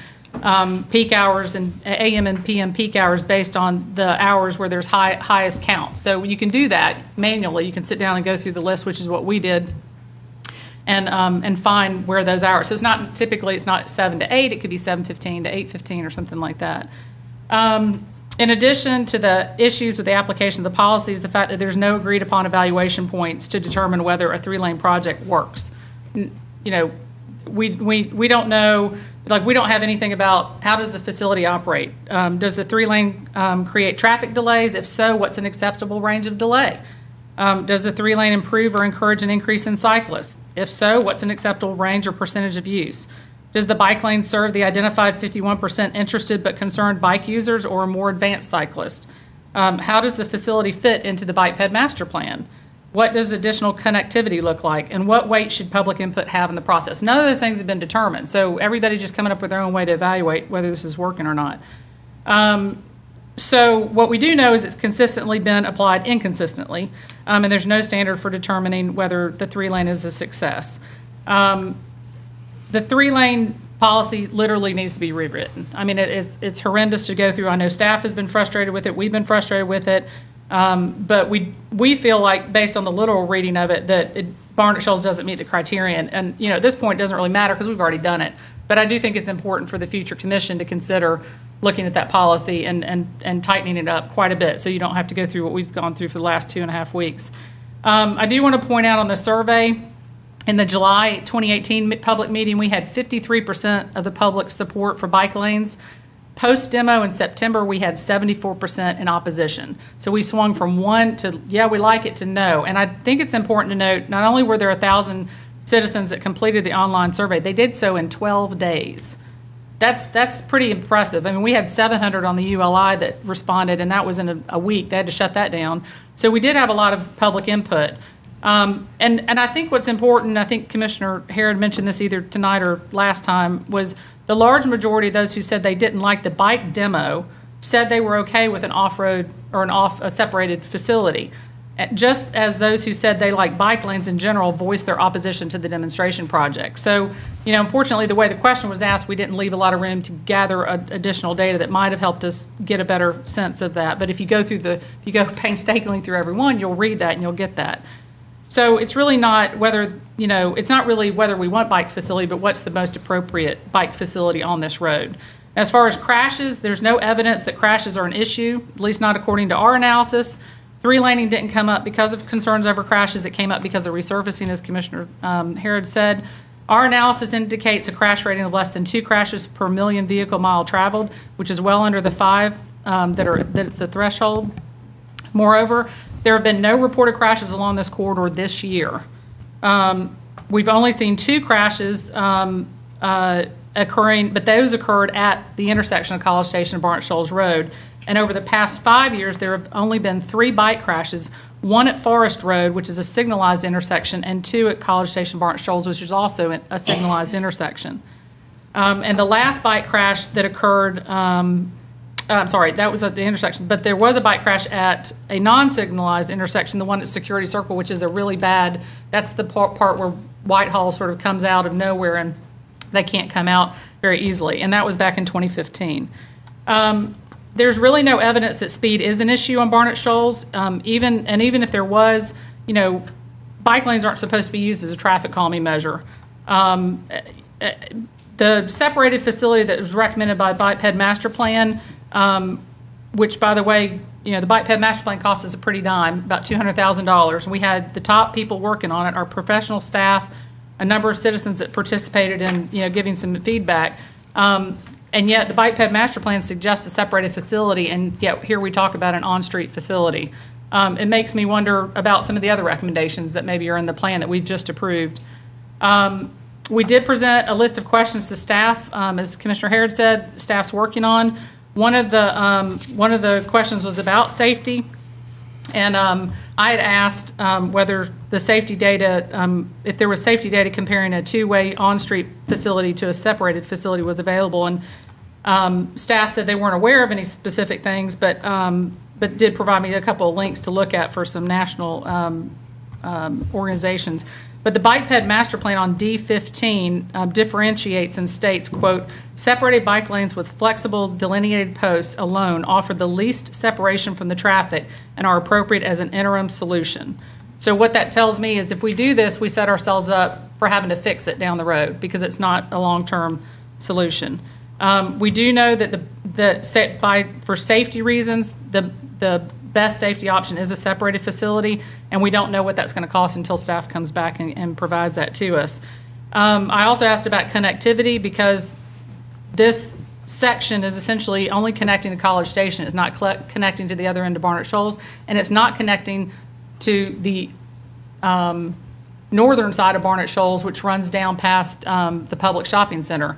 peak hours and AM and PM peak hours based on the hours where there's highest count. So you can do that manually. You can sit down and go through the list, which is what we did, and find where those hours. So it's not typically, it's not 7 to 8. It could be 7:15 to 8:15 or something like that. In addition to the issues with the application of the policies, the fact that there's no agreed upon evaluation points to determine whether a three-lane project works. We don't know, we don't have anything about how does the facility operate. Does the three-lane create traffic delays? If so, what's an acceptable range of delay? Does the three-lane improve or encourage an increase in cyclists? If so, what's an acceptable range or percentage of use? Does the bike lane serve the identified 51% interested but concerned bike users or a more advanced cyclist? How does the facility fit into the bike ped master plan? What does additional connectivity look like? And what weight should public input have in the process? None of those things have been determined. So everybody's just coming up with their own way to evaluate whether this is working or not. So what we do know is it's consistently been applied inconsistently, and there's no standard for determining whether the three-lane is a success. The three-lane policy literally needs to be rewritten. I mean, it's horrendous to go through. I know staff has been frustrated with it. We've been frustrated with it. But we feel like, based on the literal reading of it, that Barnett Shoals doesn't meet the criterion. And, at this point, it doesn't really matter because we've already done it. But I do think it's important for the future commission to consider looking at that policy and tightening it up quite a bit so you don't have to go through what we've gone through for the last 2.5 weeks. I do want to point out on the survey, in the July 2018 public meeting, we had 53% of the public support for bike lanes. Post-demo in September, we had 74% in opposition. So we swung from 1 to, yeah, we like it, to no. And I think it's important to note, not only were there 1,000 citizens that completed the online survey, they did so in 12 days. That's pretty impressive. I mean, we had 700 on the ULI that responded, and that was in a week. They had to shut that down. So we did have a lot of public input. And I think what's important, I think Commissioner Harrod mentioned this either tonight or last time, was the large majority of those who said they didn't like the bike demo said they were okay with an off-road or a separated facility, just as those who said they like bike lanes in general voiced their opposition to the demonstration project. So, unfortunately, the way the question was asked, we didn't leave a lot of room to gather additional data that might have helped us get a better sense of that. But if you go painstakingly through every one, you'll read that and you'll get that. So it's really not whether, it's not really whether we want bike facility, but what's the most appropriate bike facility on this road. As far as crashes, there's no evidence that crashes are an issue, at least not according to our analysis. 3-laning didn't come up because of concerns over crashes. It came up because of resurfacing, as Commissioner Harrod said. Our analysis indicates a crash rating of less than 2 crashes per million vehicle mile traveled, which is well under the 5 that's the threshold. Moreover, there have been no reported crashes along this corridor this year. We've only seen 2 crashes occurring, but those occurred at the intersection of College Station and Barnett Shoals Road. And over the past 5 years, there have only been 3 bike crashes, 1 at Forest Road, which is a signalized intersection, and 2 at College Station Barnett Shoals, which is also a signalized intersection. And the last bike crash that occurred, I'm sorry, that was at the intersection, but there was a bike crash at a non-signalized intersection, the one at Security Circle, which is a really bad, that's the part where Whitehall sort of comes out of nowhere and they can't come out very easily, and that was back in 2015. There's really no evidence that speed is an issue on Barnett Shoals. Even if there was, bike lanes aren't supposed to be used as a traffic calming measure. The separated facility that was recommended by the Bike Ped Master Plan, which, by the way, the Bike Ped Master Plan cost us a pretty dime, about $200,000. We had the top people working on it, our professional staff, a number of citizens that participated in, giving some feedback. And yet the Bike Ped Master Plan suggests a separated facility, and yet here we talk about an on-street facility. It makes me wonder about some of the other recommendations that maybe are in the plan that we've just approved. We did present a list of questions to staff. As Commissioner Harrod said, staff's working on. One of the questions was about safety, and I had asked whether the safety data, if there was safety data comparing a 2-way on-street facility to a separated facility was available, and staff said they weren't aware of any specific things, but did provide me a couple of links to look at for some national organizations. But the Bike Ped Master Plan on D15 differentiates and states, quote, separated bike lanes with flexible delineated posts alone offer the least separation from the traffic and are appropriate as an interim solution. So what that tells me is if we do this, we set ourselves up for having to fix it down the road because it's not a long-term solution. We do know that for safety reasons, the best safety option is a separated facility, and we don't know what that's going to cost until staff comes back and provides that to us. I also asked about connectivity because this section is essentially only connecting to College Station. It's not connecting to the other end of Barnett Shoals, and it's not connecting to the northern side of Barnett Shoals, which runs down past the public shopping center.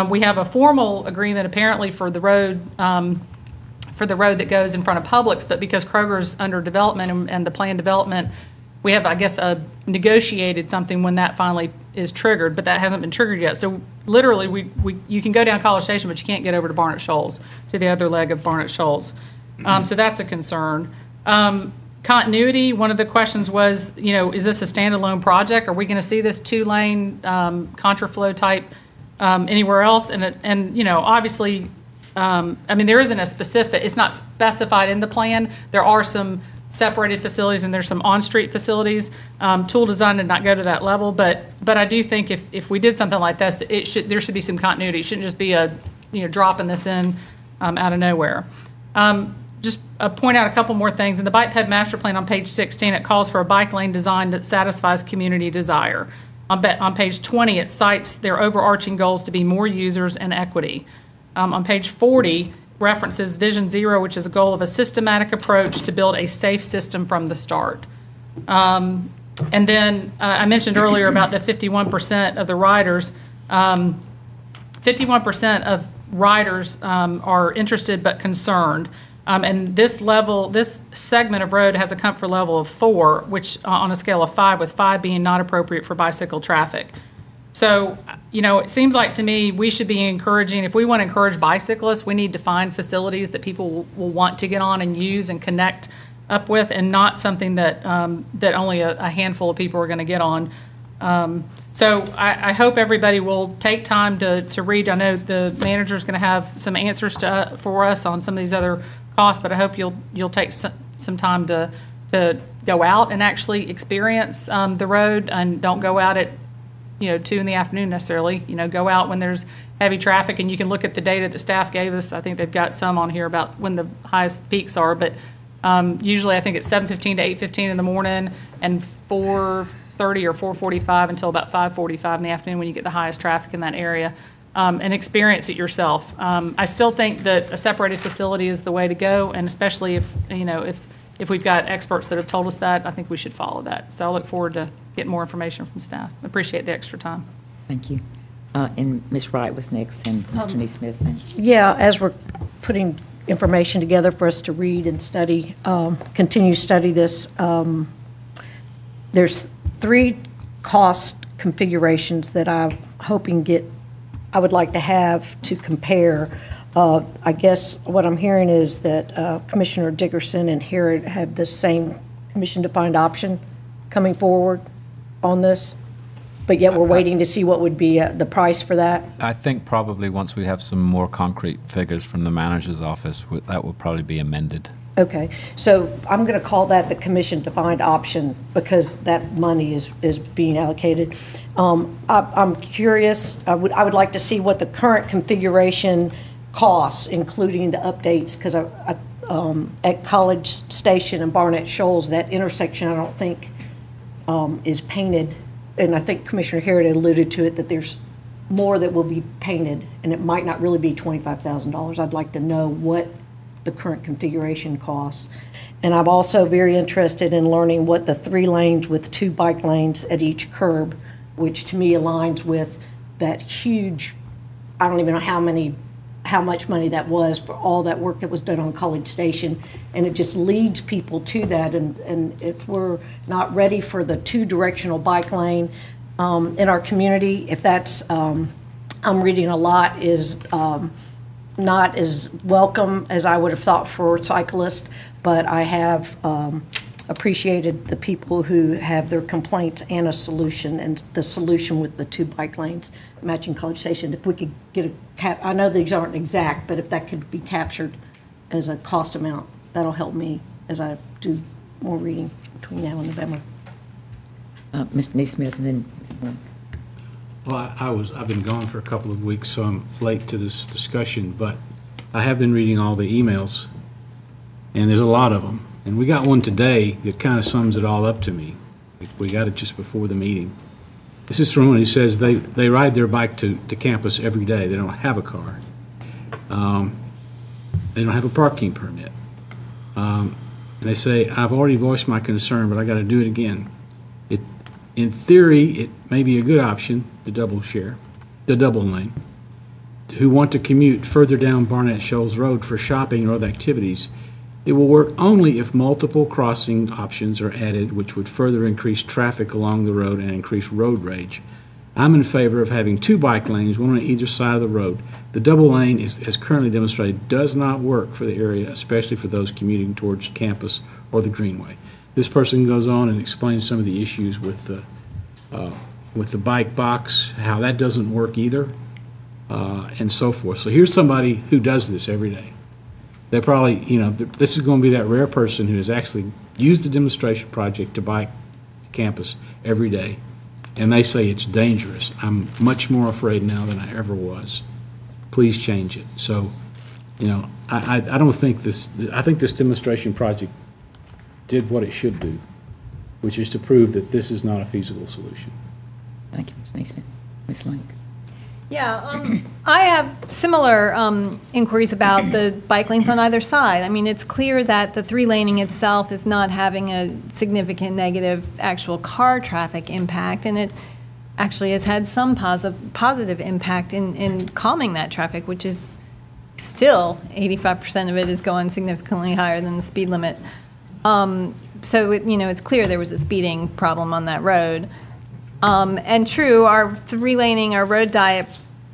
We have a formal agreement apparently for the road that goes in front of Publix, but because Kroger's under development and the planned development, we have, I guess, negotiated something when that finally is triggered, but that hasn't been triggered yet. So literally, you can go down College Station, but you can't get over to Barnett Shoals, to the other leg of Barnett Shoals. So that's a concern. Continuity, one of the questions was, is this a standalone project? Are we going to see this 2-lane contraflow type anywhere else? And obviously, there isn't a specific, it's not specified in the plan. There are some separated facilities and there's some on-street facilities. Tool design did not go to that level, but I do think if we did something like this, there should be some continuity. It shouldn't just be dropping this in out of nowhere. Just point out a couple more things. In the Bike Ped Master Plan on page 16, it calls for a bike lane design that satisfies community desire. On page 20, it cites their overarching goals to be more users and equity. On page 40, references Vision Zero, which is a goal of a systematic approach to build a safe system from the start. And then I mentioned earlier about the 51% of the riders. 51% of riders are interested but concerned. And this segment of road has a comfort level of 4, which on a scale of 5, with 5 being not appropriate for bicycle traffic. So, it seems like to me we should be encouraging, if we want to encourage bicyclists, we need to find facilities that people will want to get on and use and connect up with, and not something that that only a handful of people are going to get on. So I hope everybody will take time to read. I know the manager's going to have some answers for us on some of these other costs, but I hope you'll take some time to go out and actually experience the road, and don't go out at 2 in the afternoon necessarily. Go out when there's heavy traffic, and you can look at the data that staff gave us. I think they've got some on here about when the highest peaks are, but usually I think it's 7:15 to 8:15 in the morning, and 4:30 or 4:45 until about 5:45 in the afternoon when you get the highest traffic in that area, and experience it yourself. I still think that a separated facility is the way to go, and especially if we've got experts that have told us that, I think we should follow that. So I look forward to getting more information from staff. Appreciate the extra time. Thank you. And Ms. Wright was next, and Mr. Neesmith. Yeah, as we're putting information together for us to read and study, continue to study this, there's 3 cost configurations that I'm hoping I would like to have to compare. I guess what I'm hearing is that Commissioner Dickerson and Harrod have the same commission-defined option coming forward on this, but yet we're waiting to see what would be the price for that. I think probably once we have some more concrete figures from the manager's office, that will probably be amended. Okay, so I'm going to call that the commission-defined option because that money is being allocated. I'm curious, I would like to see what the current configuration costs, including the updates, because at College Station and Barnett Shoals, that intersection I don't think is painted, and I think Commissioner Harrod alluded to it, that there's more that will be painted, and it might not really be $25,000. I'd like to know what the current configuration costs. And I'm also very interested in learning what the 3 lanes with 2 bike lanes at each curb, which to me aligns with that huge, I don't even know how much money that was for all that work that was done on College Station, and it just leads people to that. And if we're not ready for the 2-directional bike lane in our community, if that's, I'm reading a lot, is not as welcome as I would have thought for cyclists, but I have appreciated the people who have their complaints and a solution, and the solution with the 2 bike lanes matching College Station. If we could get I know these aren't exact, but if that could be captured as a cost amount, that'll help me as I do more reading between now and November. Mr. Neesmith, and then Ms. Link. Well, I've been gone for a couple of weeks, so I'm late to this discussion, but I have been reading all the emails, and there's a lot of them. And we got one today that kind of sums it all up to me. We got it just before the meeting. This is from one who says they ride their bike to campus every day. They don't have a car. They don't have a parking permit. And they say, I've already voiced my concern, but I got to do it again. In theory, it may be a good option, the double lane, who want to commute further down Barnett Shoals Road for shopping or other activities. It will work only if multiple crossing options are added, which would further increase traffic along the road and increase road rage. I'm in favor of having 2 bike lanes, one on either side of the road. The double lane, as currently demonstrated, does not work for the area, especially for those commuting towards campus or the Greenway. This person goes on and explains some of the issues with the bike box, how that doesn't work either, and so forth. So here's somebody who does this every day. They're probably, this is going to be that rare person who has actually used the demonstration project to bike to campus every day, and they say it's dangerous. I'm much more afraid now than I ever was. Please change it. So, I don't think I think this demonstration project did what it should do, which is to prove that this is not a feasible solution. Thank you, Ms. Neesmith. Ms. Link. Yeah, I have similar inquiries about the bike lanes on either side. I mean, it's clear that the three-laning itself is not having a significant negative actual car traffic impact, and it actually has had some positive impact in calming that traffic, which is still 85% of it is going significantly higher than the speed limit. So, it's clear there was a speeding problem on that road. And true, our three-laning, our road diet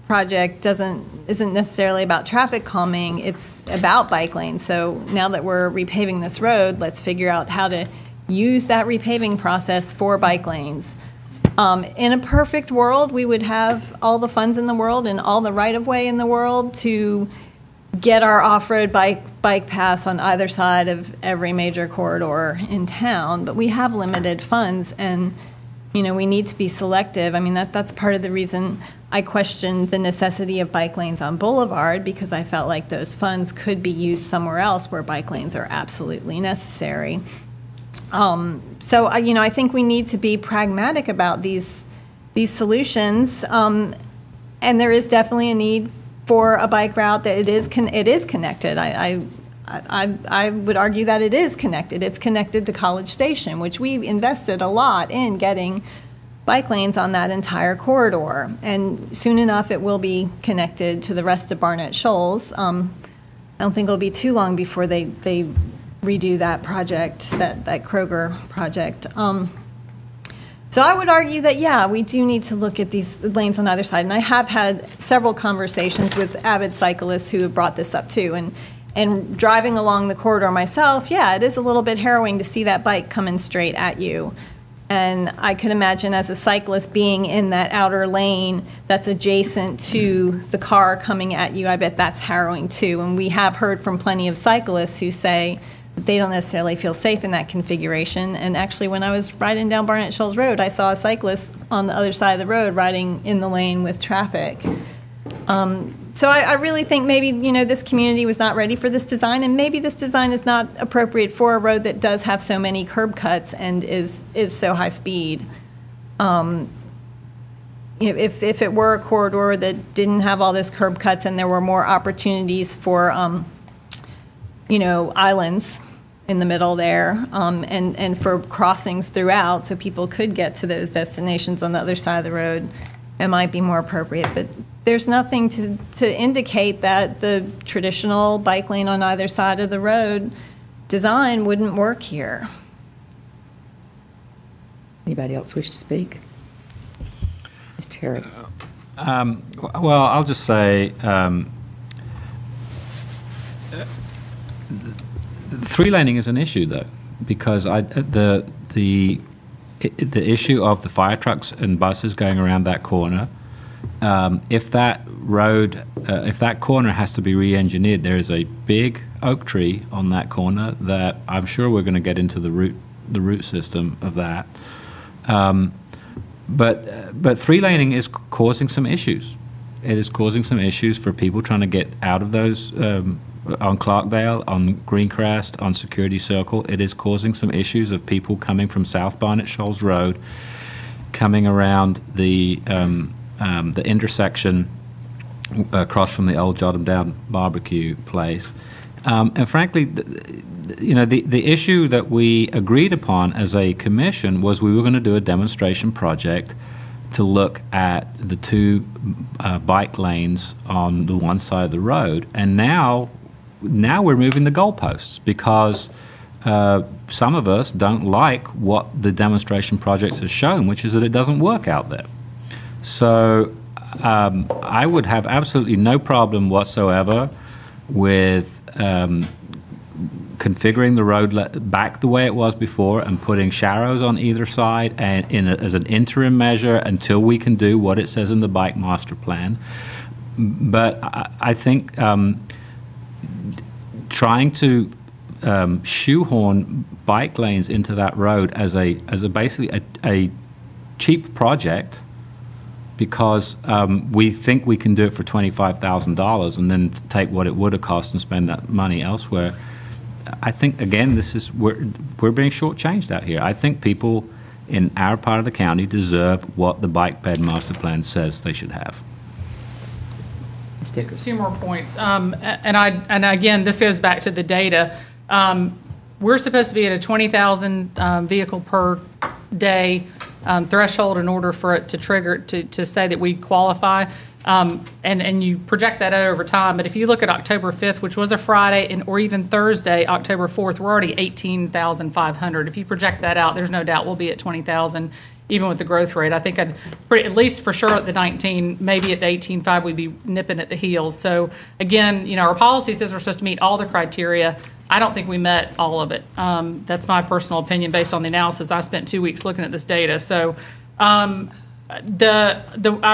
project isn't necessarily about traffic calming, it's about bike lanes. So now that we're repaving this road, let's figure out how to use that repaving process for bike lanes. In a perfect world, we would have all the funds in the world and all the right-of-way in the world to get our off-road bike paths on either side of every major corridor in town, but we have limited funds, and we need to be selective. I mean, that's part of the reason I questioned the necessity of bike lanes on Boulevard, because I felt like those funds could be used somewhere else where bike lanes are absolutely necessary. So, I think we need to be pragmatic about these solutions, and there is definitely a need for a bike route that it is connected. I would argue that it is connected. It's connected to College Station, which we invested a lot in getting bike lanes on that entire corridor. And soon enough, it will be connected to the rest of Barnett Shoals. I don't think it'll be too long before they redo that project, that Kroger project. So I would argue that, yeah, we do need to look at these lanes on either side. And I have had several conversations with avid cyclists who have brought this up too. And driving along the corridor myself, yeah, it is a little bit harrowing to see that bike coming straight at you. And I could imagine as a cyclist being in that outer lane that's adjacent to the car coming at you, I bet that's harrowing too. And we have heard from plenty of cyclists who say that they don't necessarily feel safe in that configuration. And actually, when I was riding down Barnett Shoals Road, I saw a cyclist on the other side of the road riding in the lane with traffic. So I really think maybe, this community was not ready for this design, and maybe this design is not appropriate for a road that does have so many curb cuts and is so high speed. If it were a corridor that didn't have all those curb cuts and there were more opportunities for, islands in the middle there, and for crossings throughout so people could get to those destinations on the other side of the road, it might be more appropriate. But there's nothing to indicate that the traditional bike lane on either side of the road design wouldn't work here. Anybody else wish to speak? Ms. Terry. Well, I'll just say three-laning is an issue, though, because the issue of the fire trucks and buses going around that corner. If that road, if that corner has to be re-engineered, there is a big oak tree on that corner that I'm sure we're going to get into the root system of that. But three-laning is causing some issues. It is causing some issues for people trying to get out of those on Clarkedale, on Greencrest, on Security Circle. It is causing some issues of people coming from South Barnett Shoals Road, coming around the intersection across from the old Jot 'em Down barbecue place. And frankly, the issue that we agreed upon as a commission was we were going to do a demonstration project to look at the two bike lanes on the one side of the road. And now we're moving the goalposts because some of us don't like what the demonstration project has shown, which is that it doesn't work out there. So I would have absolutely no problem whatsoever with configuring the road back the way it was before and putting sharrows on either side and as an interim measure until we can do what it says in the bike master plan. But I think trying to shoehorn bike lanes into that road as basically a cheap project because we think we can do it for $25,000 and then take what it would have cost and spend that money elsewhere. I think, again, we're being shortchanged out here. I think people in our part of the county deserve what the bike bed master plan says they should have. Ms. Dickers. Two more points. And again, this goes back to the data. We're supposed to be at a 20,000 vehicle per day threshold in order for it to trigger, to say that we qualify. And you project that out over time. But if you look at October 5th, which was a Friday, or even Thursday, October 4th, we're already 18,500. If you project that out, there's no doubt we'll be at 20,000, even with the growth rate. I think at least for sure at the 19, maybe at the 18.5, we'd be nipping at the heels. So again, our policy says we're supposed to meet all the criteria. I don't think we met all of it. That's my personal opinion based on the analysis. I spent 2 weeks looking at this data. So I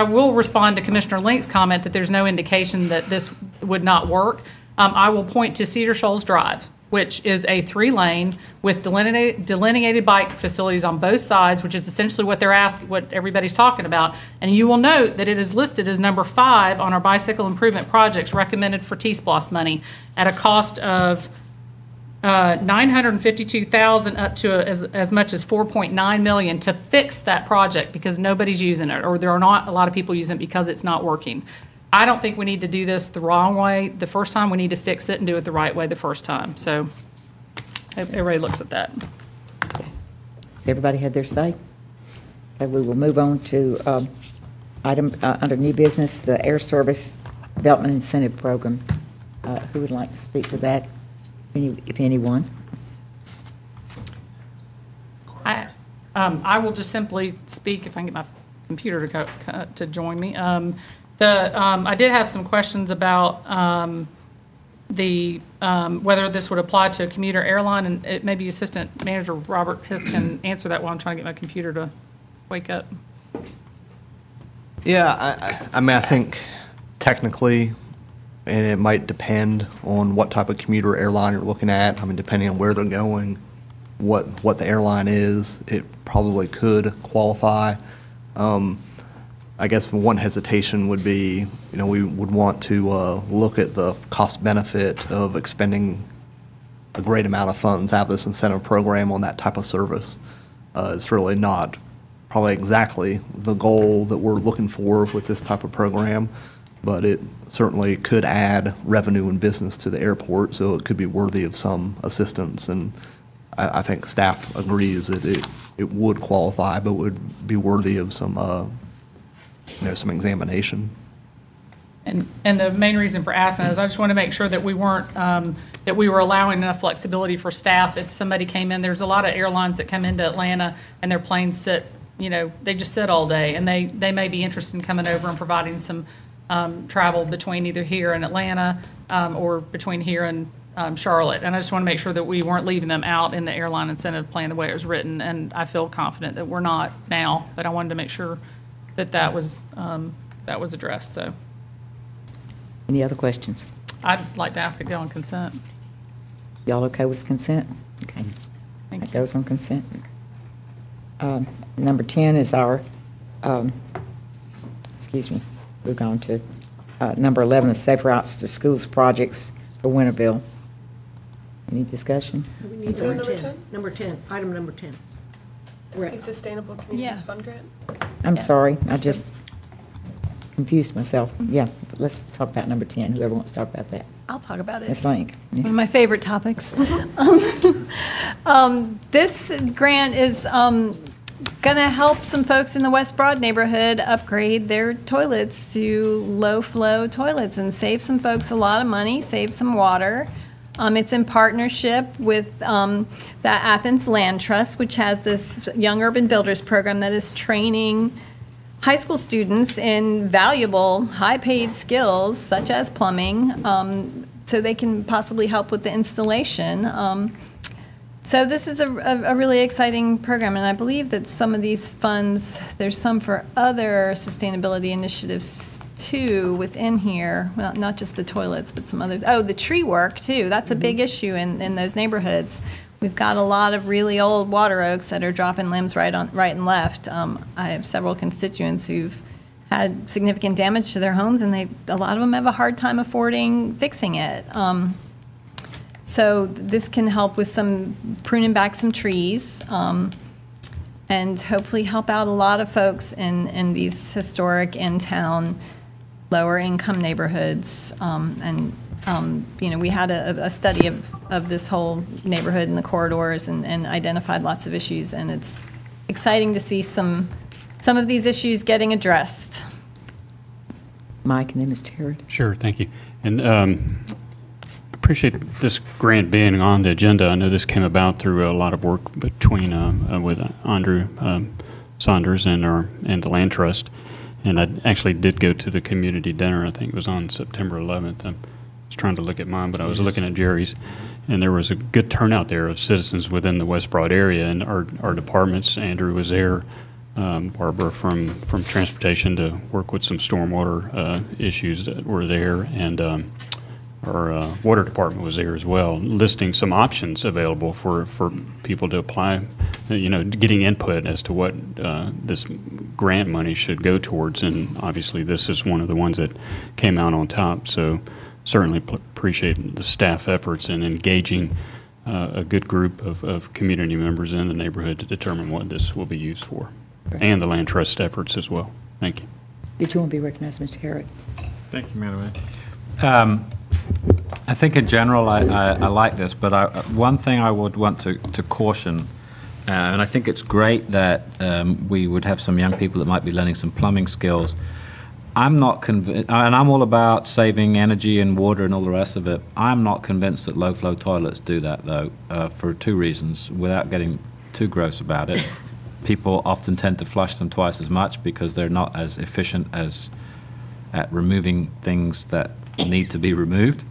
will respond to Commissioner Link's comment that there's no indication that this would not work. I will point to Cedar Shoals Drive, which is a 3-lane with delineated bike facilities on both sides, which is essentially what what everybody's talking about. And you will note that it is listed as number 5 on our bicycle improvement projects recommended for T-SPLOST money at a cost of $952,000 up to as much as $4.9 million to fix that project because nobody's using it, or there are not a lot of people using it because it's not working. I don't think we need to do this the wrong way the first time. We need to fix it and do it the right way the first time. So everybody looks at that. Has everybody had their say? Okay, we will move on to item under new business, the Air Service Development Incentive Program. Who would like to speak to that? If anyone. I will just simply speak if I can get my computer to join me. I did have some questions about whether this would apply to a commuter airline, and maybe Assistant Manager Robert Hiss can answer that while I'm trying to get my computer to wake up. Yeah, I mean, I think technically, and it might depend on what type of commuter airline you're looking at. I mean, depending on where they're going, what the airline is, it probably could qualify. I guess one hesitation would be, we would want to look at the cost benefit of expending a great amount of funds out of this incentive program on that type of service. It's really not probably exactly the goal that we're looking for with this type of program, but it certainly could add revenue and business to the airport, so it could be worthy of some assistance. And I think staff agrees that it would qualify, but would be worthy of some some examination. And the main reason for asking is I just want to make sure that we weren't that we were allowing enough flexibility for staff. If somebody came in, there's a lot of airlines that come into Atlanta and their planes sit, they just sit all day, and they may be interested in coming over and providing some travel between either here and Atlanta or between here and Charlotte. And I just want to make sure that we weren't leaving them out in the airline incentive plan the way it was written. And I feel confident that we're not now, but I wanted to make sure that was addressed. So, any other questions? I'd like to ask it go on consent. Y'all okay with consent? Okay. That goes on consent. Number 10 is our, we've gone to number 11, the Safe Routes to Schools projects for Winterville. Any discussion? We need number 10. Number 10, item number 10. The Sustainable Communities Fund Grant? I'm sorry, I just confused myself. Yeah, but let's talk about number 10, whoever wants to talk about that. I'll talk about it. Ms. Link. One of my favorite topics. This grant is going to help some folks in the West Broad neighborhood upgrade their toilets to low-flow toilets and save some folks a lot of money, save some water. It's in partnership with the Athens Land Trust, which has this Young Urban Builders program that is training high school students in valuable, high-paid skills, such as plumbing, so they can possibly help with the installation. So this is a really exciting program, and I believe that some of these funds, there's some for other sustainability initiatives too within here, well, not just the toilets, but some others. Oh, the tree work too, that's a big issue in those neighborhoods. We've got a lot of really old water oaks that are dropping limbs right and left. I have several constituents who've had significant damage to their homes, and a lot of them have a hard time affording fixing it. So this can help with some pruning back some trees, and hopefully help out a lot of folks in these historic in-town lower income neighborhoods. We had a study of this whole neighborhood and the corridors and identified lots of issues. And it's exciting to see some of these issues getting addressed. Mike and then Ms. Terry. Sure, thank you. And appreciate this grant being on the agenda. I know this came about through a lot of work between with Andrew Saunders and the Land Trust. And I actually did go to the community dinner. I think it was on September 11th. I was trying to look at mine, but I was looking at Jerry's. And there was a good turnout there of citizens within the West Broad area. And our departments, Andrew was there, Barbara from Transportation to work with some stormwater issues that were there. And our water department was there as well, listing some options available for people to apply, getting input as to what this grant money should go towards. And obviously this is one of the ones that came out on top. So certainly appreciate the staff efforts in engaging a good group of community members in the neighborhood to determine what this will be used for, and the Land Trust efforts as well. Thank you. Did you want to be recognized, Mr. Herrick? Thank you, Madam Mayor. I think in general I like this, but one thing I would want to caution, and I think it's great that we would have some young people that might be learning some plumbing skills. I'm not convinced, and I'm all about saving energy and water and all the rest of it. I'm not convinced that low-flow toilets do that, though, for two reasons, without getting too gross about it. People often tend to flush them twice as much because they're not as efficient at removing things that need to be removed.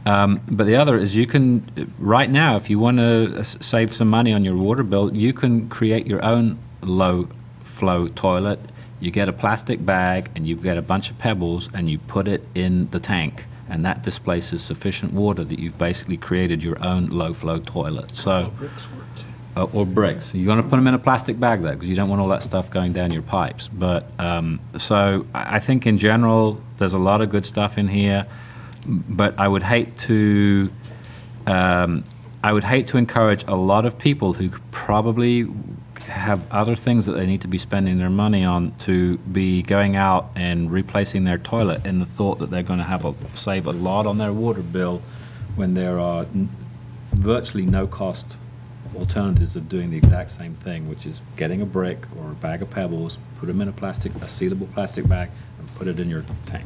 But the other is you can, right now, if you want to save some money on your water bill, you can create your own low-flow toilet. You get a plastic bag and you get a bunch of pebbles and you put it in the tank, and that displaces sufficient water that you've basically created your own low-flow toilet. So, or bricks. You want to put them in a plastic bag though, because you don't want all that stuff going down your pipes. But so I think in general there's a lot of good stuff in here, but I would hate to encourage a lot of people who probably have other things that they need to be spending their money on to be going out and replacing their toilet in the thought that they're going to save a lot on their water bill when there are virtually no cost alternatives of doing the exact same thing, which is getting a brick or a bag of pebbles, put them in a sealable plastic bag, and put it in your tank.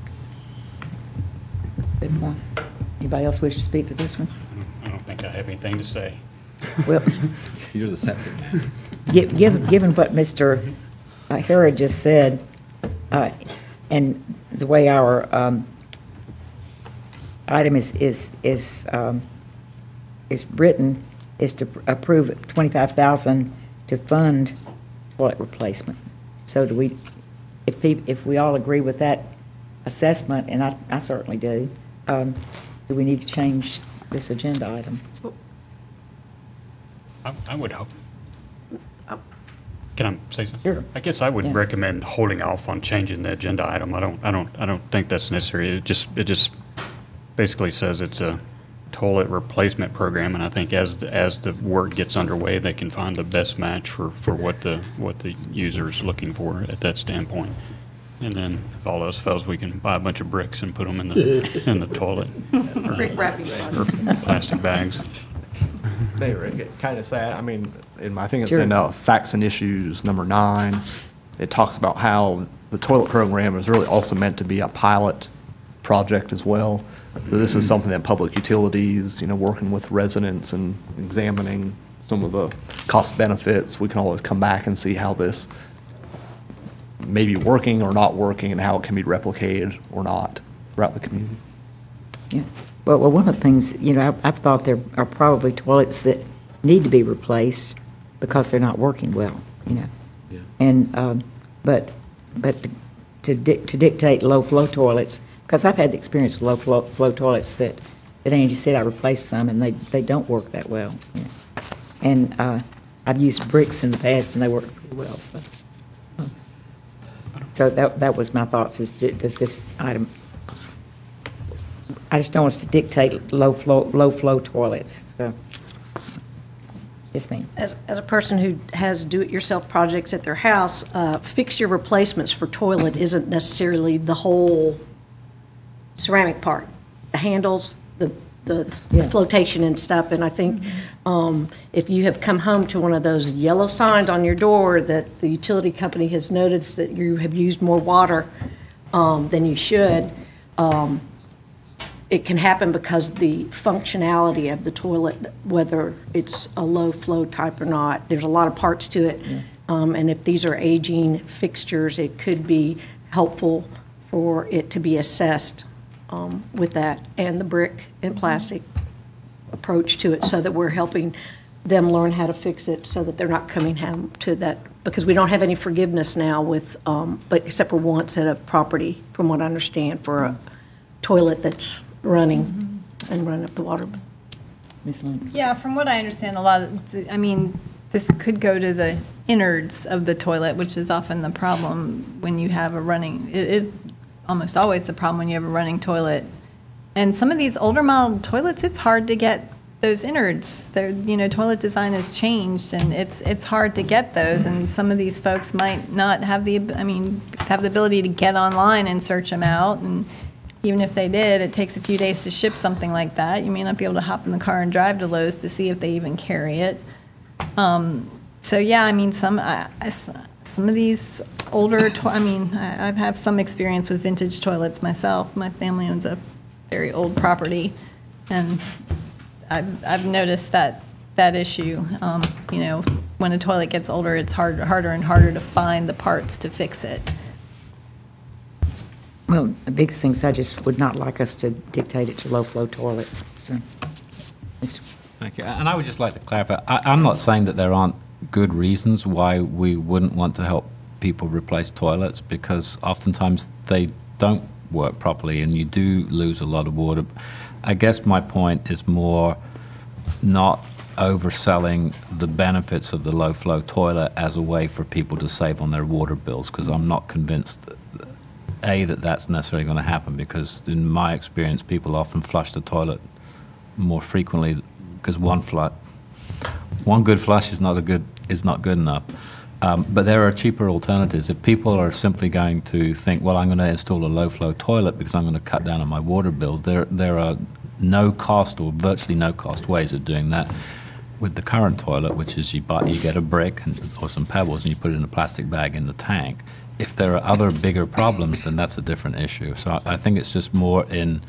Good point. Anybody else wish to speak to this one? I don't think I have anything to say. Well, you're the septic. Given what Mr. Herod just said, and the way our item is written, is to approve $25,000 to fund toilet replacement. So do we, if we all agree with that assessment, and I certainly do we need to change this agenda item? I would hope. Can I say something? Sure. I guess I would recommend holding off on changing the agenda item. I don't think that's necessary. It just basically says it's a toilet replacement program, and I think as the work gets underway, they can find the best match for what the user is looking for at that standpoint. And then if all else fails, we can buy a bunch of bricks and put them in the toilet. Brick wrapping or plastic bags. Hey, Rick, kind of sad. I mean, I think it's in Facts and Issues number 9. It talks about how the toilet program is really also meant to be a pilot project as well. So this is something that public utilities, working with residents and examining some of the cost benefits, we can always come back and see how this may be working or not working and how it can be replicated or not throughout the community. Yeah. Well, one of the things, I've thought there are probably toilets that need to be replaced because they're not working well, Yeah. And, but to dictate low-flow toilets, because I've had the experience with low-flow toilets that Andy said I replaced some, and they don't work that well. And I've used bricks in the past, and they work pretty well. So that was my thoughts, does this item, I just don't want us to dictate low-flow toilets, so. Yes, ma'am. As a person who has do-it-yourself projects at their house, fixture replacements for toilet isn't necessarily the whole ceramic part, the handles, the Yeah. flotation and stuff. And I think if you have come home to one of those yellow signs on your door that the utility company has noticed that you have used more water than you should, it can happen because the functionality of the toilet, whether it's a low flow type or not, there's a lot of parts to it. And if these are aging fixtures, it could be helpful for it to be assessed with that, and the brick and plastic approach to it, so that we're helping them learn how to fix it, so that they're not coming home to that, because we don't have any forgiveness now with, but except for once at a property, from what I understand, for a toilet that's running and running up the water. Ms. Lynn? Yeah, from what I understand, I mean, this could go to the innards of the toilet, which is often the problem when you have a running, it is almost always the problem when you have a running toilet. And some of these older model toilets, it's hard to get those innards. Toilet design has changed, and it's hard to get those. And some of these folks might not have the ability to get online and search them out. And even if they did, it takes a few days to ship something like that. You may not be able to hop in the car and drive to Lowe's to see if they even carry it. So yeah, I mean, some of these older, I have some experience with vintage toilets myself. My family owns a very old property, and I've noticed that issue. When a toilet gets older, it's harder and harder to find the parts to fix it. Well, the biggest things, I just would not like us to dictate it to low-flow toilets. So, Mr. Thank you. And I would just like to clarify, I'm not saying that there aren't good reasons why we wouldn't want to help people replace toilets, because oftentimes they don't work properly and you do lose a lot of water. I guess my point is more not overselling the benefits of the low-flow toilet as a way for people to save on their water bills, because I'm not convinced, that that's necessarily going to happen, because in my experience, people often flush the toilet more frequently because one good flush is not good enough. But there are cheaper alternatives. If people are simply going to think, well, I'm going to install a low-flow toilet because I'm going to cut down on my water bills, there are no-cost or virtually no-cost ways of doing that with the current toilet, which is you get a brick or some pebbles and you put it in a plastic bag in the tank. If there are other bigger problems, then that's a different issue. So I think it's just more in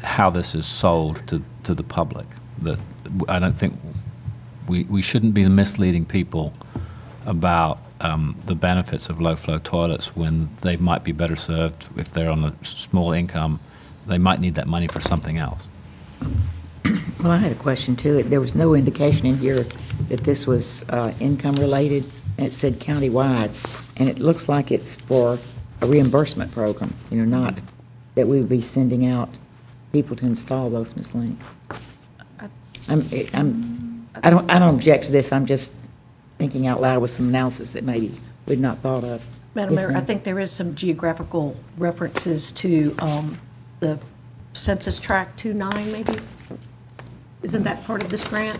how this is sold to the public. That I don't think we shouldn't be misleading people about the benefits of low-flow toilets when they might be better served if they're on a small income. They might need that money for something else. Well, I had a question too. There was no indication in here that this was income-related, and it said countywide, and it looks like it's for a reimbursement program, not that we would be sending out people to install those, Ms. Lane. I don't object to this. I'm just thinking out loud with some analysis that maybe we'd not thought of. Madam Yes, Mayor, I ma'am. think there is some geographical references to the Census Tract 29, maybe? Isn't that part of this grant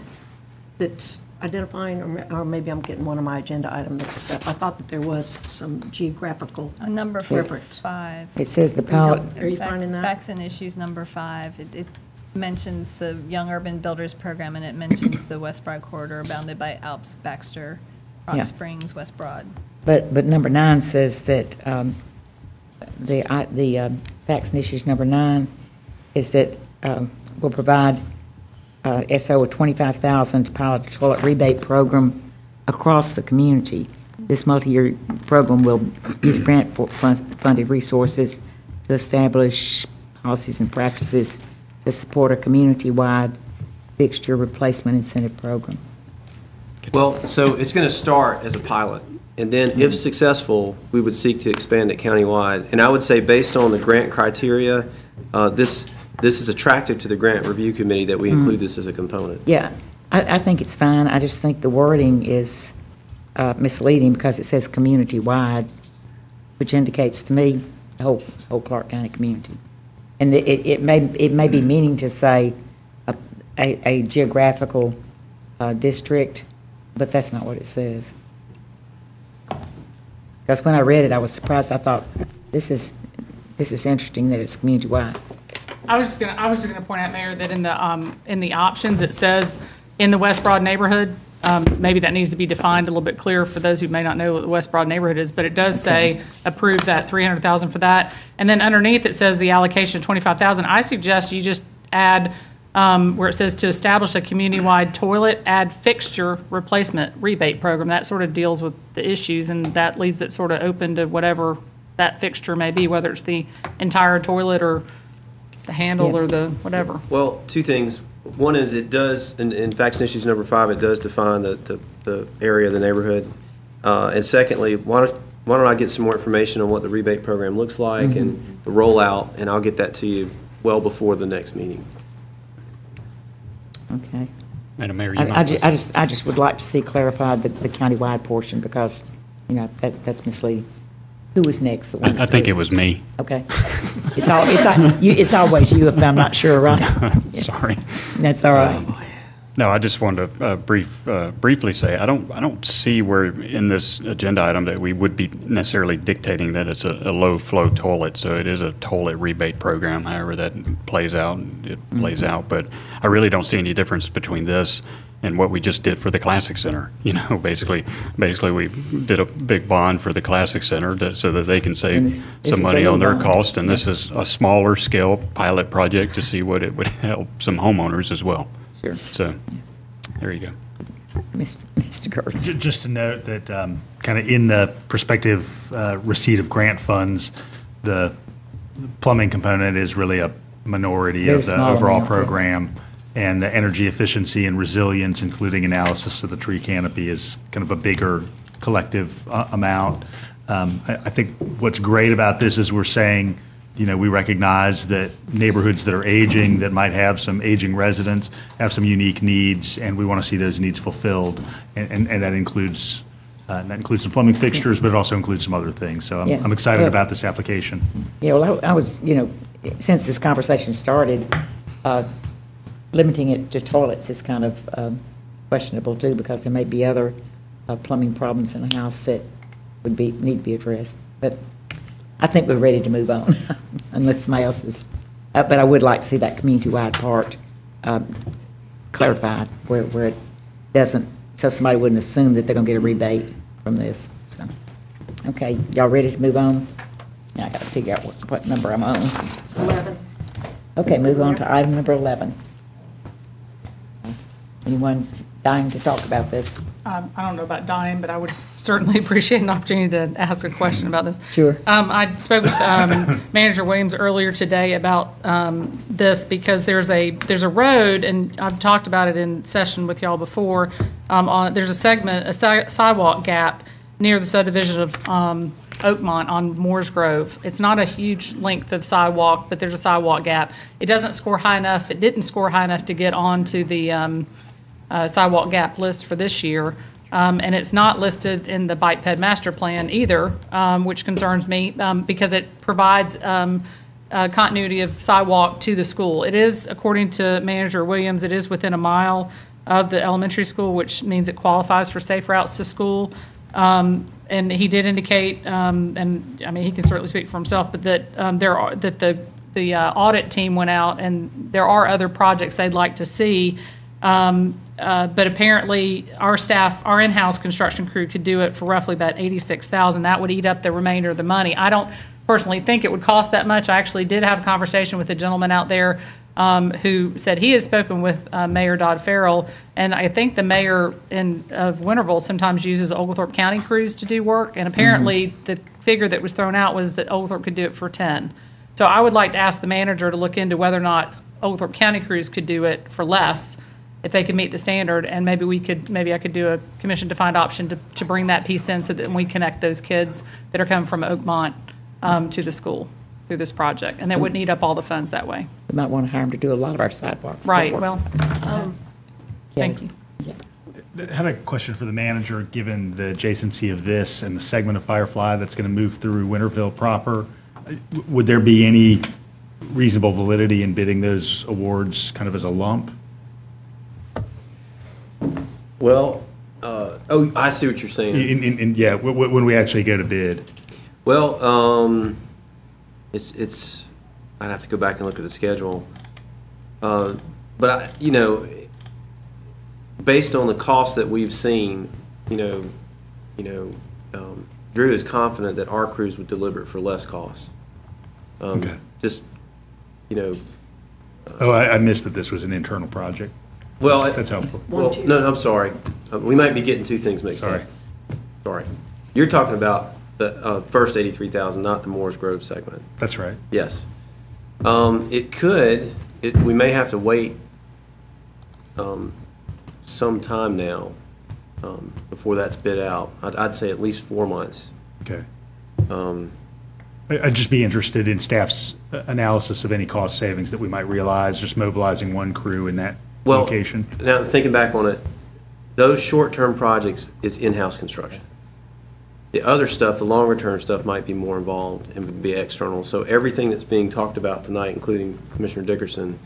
that's identifying, or maybe I'm getting one of my agenda items mixed up? I thought that there was some geographical Number reference. 5. It says the pilot, Are you finding that? Facts and issues, number 5. It mentions the Young Urban Builders Program, and it mentions the West Broad corridor bounded by Alps, Baxter, Rock Yeah. Springs, West Broad. but number 9 says that the facts and issues number 9 is that we'll provide SO of $25,000 to pilot a toilet rebate program across the community. This multi-year program will use grant-funded resources to establish policies and practices to support a community-wide fixture replacement incentive program. Well, so it's going to start as a pilot, and then if successful, we would seek to expand it countywide. And I would say, based on the grant criteria, this is attractive to the grant review committee that we include this as a component. Yeah, I think it's fine. I just think the wording is misleading because it says community-wide, which indicates to me the whole Clarke County community. And it may be meaning to say a geographical district, but that's not what it says. Because when I read it, I was surprised. I thought, this is this is interesting that it's community-wide. I was just gonna point out, Mayor, that in the options, it says in the West Broad neighborhood, maybe that needs to be defined a little bit clearer for those who may not know what the West Broad neighborhood is, but it does say approve that 300,000 for that. And then underneath it says the allocation of 25,000. I suggest you just add, where it says to establish a community-wide toilet, add fixture replacement rebate program. That sort of deals with the issues, and that leaves it sort of open to whatever that fixture may be, whether it's the entire toilet or the handle or the whatever. Well, two things. One is it does, in facts and issues number 5, it does define the area of the neighborhood. And secondly, why don't I get some more information on what the rebate program looks like and the rollout, and I'll get that to you well before the next meeting. Okay. Madam Mayor, I just would like to see clarified the countywide portion, because, you know, that's misleading. Who was next? The one I think it was me. Okay. It's always you if I'm not sure, right? Sorry. That's all right. No, I just wanted to briefly say, I don't see where in this agenda item that we would be necessarily dictating that it's a low-flow toilet. So it is a toilet rebate program, however that plays out, it plays out. But I really don't see any difference between this and what we just did for the Classic Center. You know, basically we did a big bond for the Classic Center so that they can save some money on their cost. And this is a smaller scale pilot project to see what it would help some homeowners as well. Sure. So, there you go. Mr. Kurtz. Just to note that kind of in the prospective receipt of grant funds, the plumbing component is really a minority of the overall program, and the energy efficiency and resilience, including analysis of the tree canopy, is kind of a bigger collective amount. I think what's great about this is we're saying, you know, we recognize that neighborhoods that are aging, that might have some aging residents, have some unique needs, and we want to see those needs fulfilled. And that includes some plumbing fixtures, but it also includes some other things. So I'm excited about this application. Yeah, well, I was, you know, since this conversation started, limiting it to toilets is kind of questionable too, because there may be other plumbing problems in the house that would need to be addressed. But I think we're ready to move on, unless somebody else is. But I would like to see that community-wide part clarified, where it doesn't, so somebody wouldn't assume that they're going to get a rebate from this. So, okay, y'all ready to move on? Now I got to figure out what number I'm on. 11. Okay, move on to item number 11. Anyone dying to talk about this? I don't know about dying, but I would certainly appreciate an opportunity to ask a question about this. Sure. I spoke with Manager Williams earlier today about this, because there's a road, and I've talked about it in session with y'all before. There's a segment, a sidewalk gap near the subdivision of Oakmont on Moores Grove. It's not a huge length of sidewalk, but there's a sidewalk gap. It doesn't score high enough. It didn't score high enough to get onto the sidewalk gap list for this year. And it's not listed in the Bike Ped Master Plan either, which concerns me, because it provides continuity of sidewalk to the school. It is, according to Manager Williams, it is within a mile of the elementary school, which means it qualifies for safe routes to school. And he did indicate, and I mean, he can certainly speak for himself, but that the audit team went out, and there are other projects they'd like to see. But apparently our staff, our in-house construction crew could do it for roughly about $86,000. That would eat up the remainder of the money. I don't personally think it would cost that much. I actually did have a conversation with a gentleman out there who said he had spoken with Mayor Dodd Farrell, and I think the mayor of Winterville sometimes uses Oglethorpe County crews to do work, and apparently the figure that was thrown out was that Oglethorpe could do it for 10. So I would like to ask the manager to look into whether or not Oglethorpe County crews could do it for less, if they could meet the standard, and maybe I could do a commission-defined option to bring that piece in, so that we connect those kids that are coming from Oakmont to the school through this project, and that wouldn't eat up all the funds that way. We might want to hire them to do a lot of our sidewalks. Right, well, thank you. I have a question for the manager, given the adjacency of this and the segment of Firefly that's going to move through Winterville proper. Would there be any reasonable validity in bidding those awards kind of as a lump? Well, I see what you're saying. Yeah, when we actually go to bid. Well, I'd have to go back and look at the schedule. But based on the cost that we've seen, Drew is confident that our crews would deliver it for less cost. Okay. Just, Oh, I missed that this was an internal project. well, That's helpful. Well, no, I'm sorry. We might be getting two things mixed up. Sorry. You're talking about the first 83,000, not the Moores Grove segment. That's right. Yes. We may have to wait some time now before that's bid out. I'd say at least 4 months. Okay. I'd just be interested in staff's analysis of any cost savings that we might realize, just mobilizing one crew in that location. Now, thinking back on it, those short-term projects is in-house construction. The other stuff, the longer-term stuff, might be more involved and would be external. So everything that's being talked about tonight, including Commissioner Dickerson,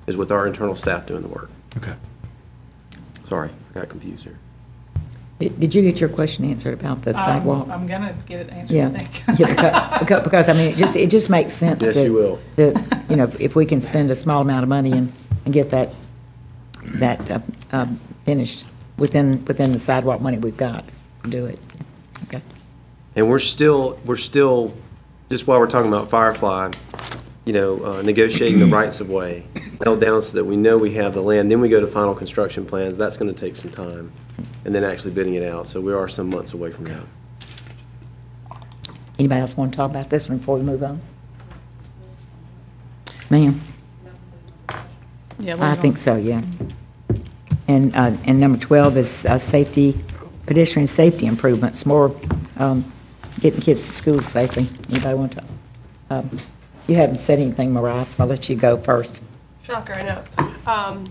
is with our internal staff doing the work. Okay. Sorry, I got confused here. Did you get your question answered about the sidewalk? I'm going to get it answered, Yeah, I think. yeah, because I mean, it just makes sense Yes, to. you will. If we can spend a small amount of money and get that finished within the sidewalk money we've got, do it. Okay. And we're still, just while we're talking about Firefly, negotiating the rights of way, held down so that we know we have the land. Then we go to final construction plans. That's going to take some time. And then actually bidding it out. So we are some months away from that. Anybody else want to talk about this one before we move on? Ma'am? Yeah, I think so, yeah. And number 12 is pedestrian safety improvements, more getting kids to school safely. Anybody want to? You haven't said anything, Mariah, so I'll let you go first. Shocker, I know.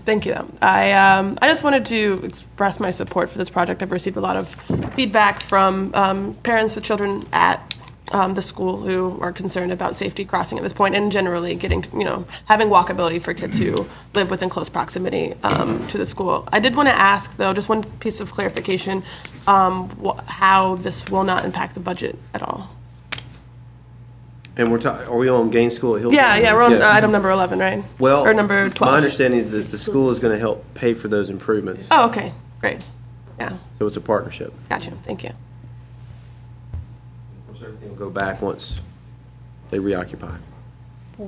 Thank you. I just wanted to express my support for this project. I've received a lot of feedback from parents with children at the school who are concerned about safety crossing at this point, and generally getting to, having walkability for kids who live within close proximity to the school. I did want to ask, though, just one piece of clarification, how this will not impact the budget at all. And are we on Gaines School at Hillsborough? Yeah, we're on item number 11, right? Well, or number 12. My understanding is that the school is going to help pay for those improvements. Oh, okay, great. Yeah. So it's a partnership. Gotcha. Thank you. Of course, everything will go back once they reoccupy.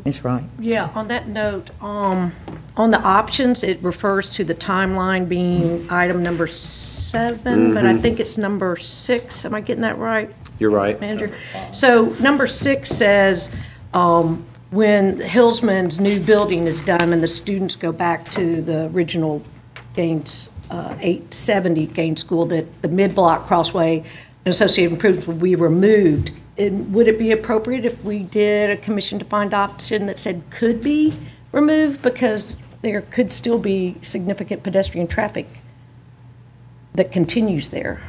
Ms. Wright? Yeah, on that note, on the options, it refers to the timeline being item number 7, but I think it's number 6. Am I getting that right? You're right. Manager? So number 6 says, when Hillsman's new building is done and the students go back to the original Gaines, 870 Gaines School, that the mid-block crossway and associated improvements will be removed. And would it be appropriate if we did a commission-defined option that said could be removed, because there could still be significant pedestrian traffic that continues there?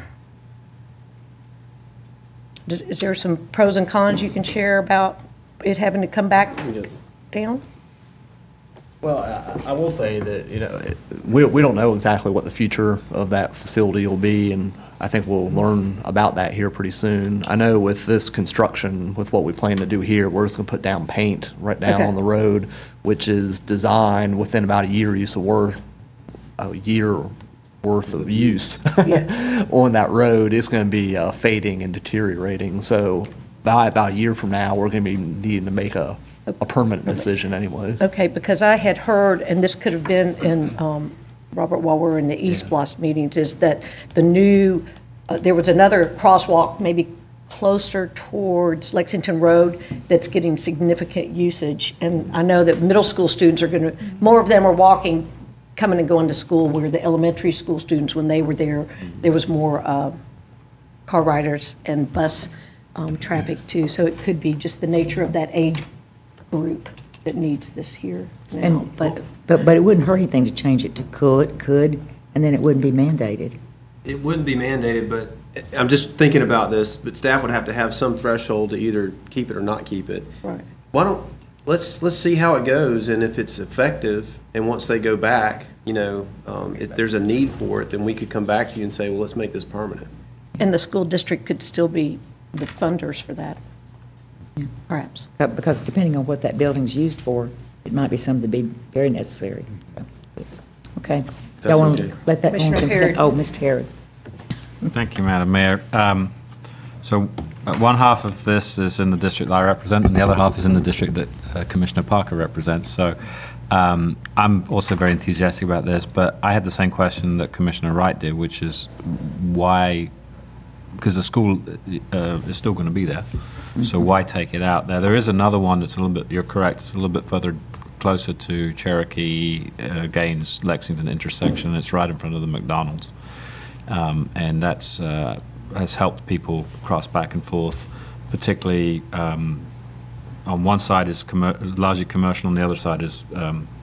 Is there some pros and cons you can share about it having to come back down? Well, I will say that, we don't know exactly what the future of that facility will be, and I think we'll learn about that here pretty soon. I know with this construction, with what we plan to do here, we're just going to put down paint right down on the road, which is designed within about a year worth of use on that road. It's going to be fading and deteriorating. So by about a year from now, we're going to be needing to make a permanent decision anyways. Okay, because I had heard, and this could have been in, Robert, while we're in the SPLOST meetings, is that the new, there was another crosswalk maybe closer towards Lexington Road that's getting significant usage. And I know that middle school students are going to, more of them are walking, coming and going to school, where the elementary school students, when they were there, there was more car riders and bus traffic too. So it could be just the nature of that age group that needs this here now. But it wouldn't hurt anything to change it to could, and then it wouldn't be mandated. It wouldn't be mandated, but I'm just thinking about this, but staff would have to have some threshold to either keep it or not keep it. Right. Let's see how it goes, and if it's effective, and once they go back, if there's a need for it, then we could come back to you and say, well, let's make this permanent. And the school district could still be the funders for that. Perhaps. Because depending on what that building's used for, it might be something to be very necessary. So, okay. That's Y'all want to okay. let that on Commissioner consent? Harrod. Oh, Mr. Harrod. Thank you, Madam Mayor. So one half of this is in the district that I represent, and the other half is in the district that Commissioner Parker represents. So I'm also very enthusiastic about this, but I had the same question that Commissioner Wright did, which is why, because the school is still going to be there, so why take it out? Now, there is another one that's a little bit, you're correct, it's a little bit further closer to Cherokee, Gaines, Lexington intersection. It's right in front of the McDonald's. And that's has helped people cross back and forth, particularly on one side is largely commercial, on the other side is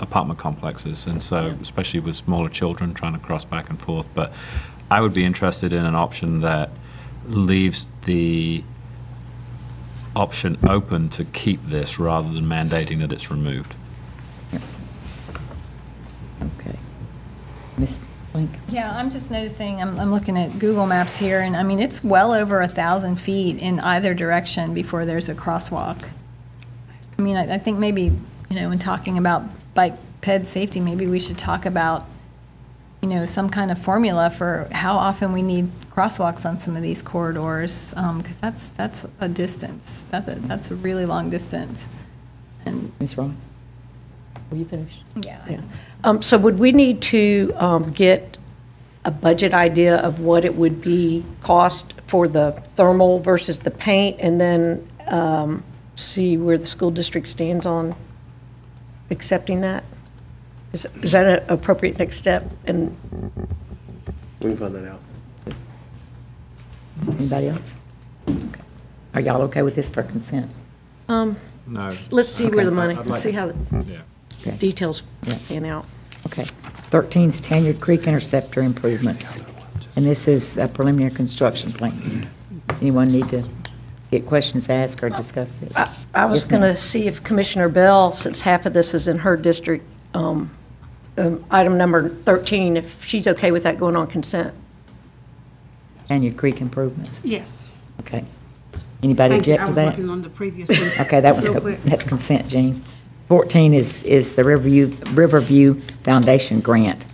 apartment complexes, and so especially with smaller children trying to cross back and forth. But I would be interested in an option that leaves the option open to keep this rather than mandating that it's removed. Okay. Ms. Blink? Yeah, I'm just noticing, I'm looking at Google Maps here, and I mean, it's well over 1,000 feet in either direction before there's a crosswalk. I mean, I think maybe, when talking about bike ped safety, maybe we should talk about, some kind of formula for how often we need crosswalks on some of these corridors, because that's a distance. That's a really long distance. And Ms. Ron? Were you finished? yeah. So would we need to get a budget idea of what it would be cost for the thermal versus the paint, and then see where the school district stands on accepting that? Is that an appropriate next step? And We can find that out. Anybody else? Okay. Are y'all okay with this for consent? No. let's see where the money, I'd like- see how the Yeah. details Yeah. pan out. Okay. 13 is Tanyard Creek Interceptor improvements, and this is preliminary construction plans. Anyone need to get questions asked or discuss this? I was Yes, going ma'am. to see if Commissioner Bell, since half of this is in her district, item number 13, if she's okay with that going on consent. Tanyard Creek improvements. Yes. Okay. Anybody Thank you. object to I was that? working on the previous one. Okay, that was, Real quick. that's consent, Jean. 14 is the Riverview Foundation Grant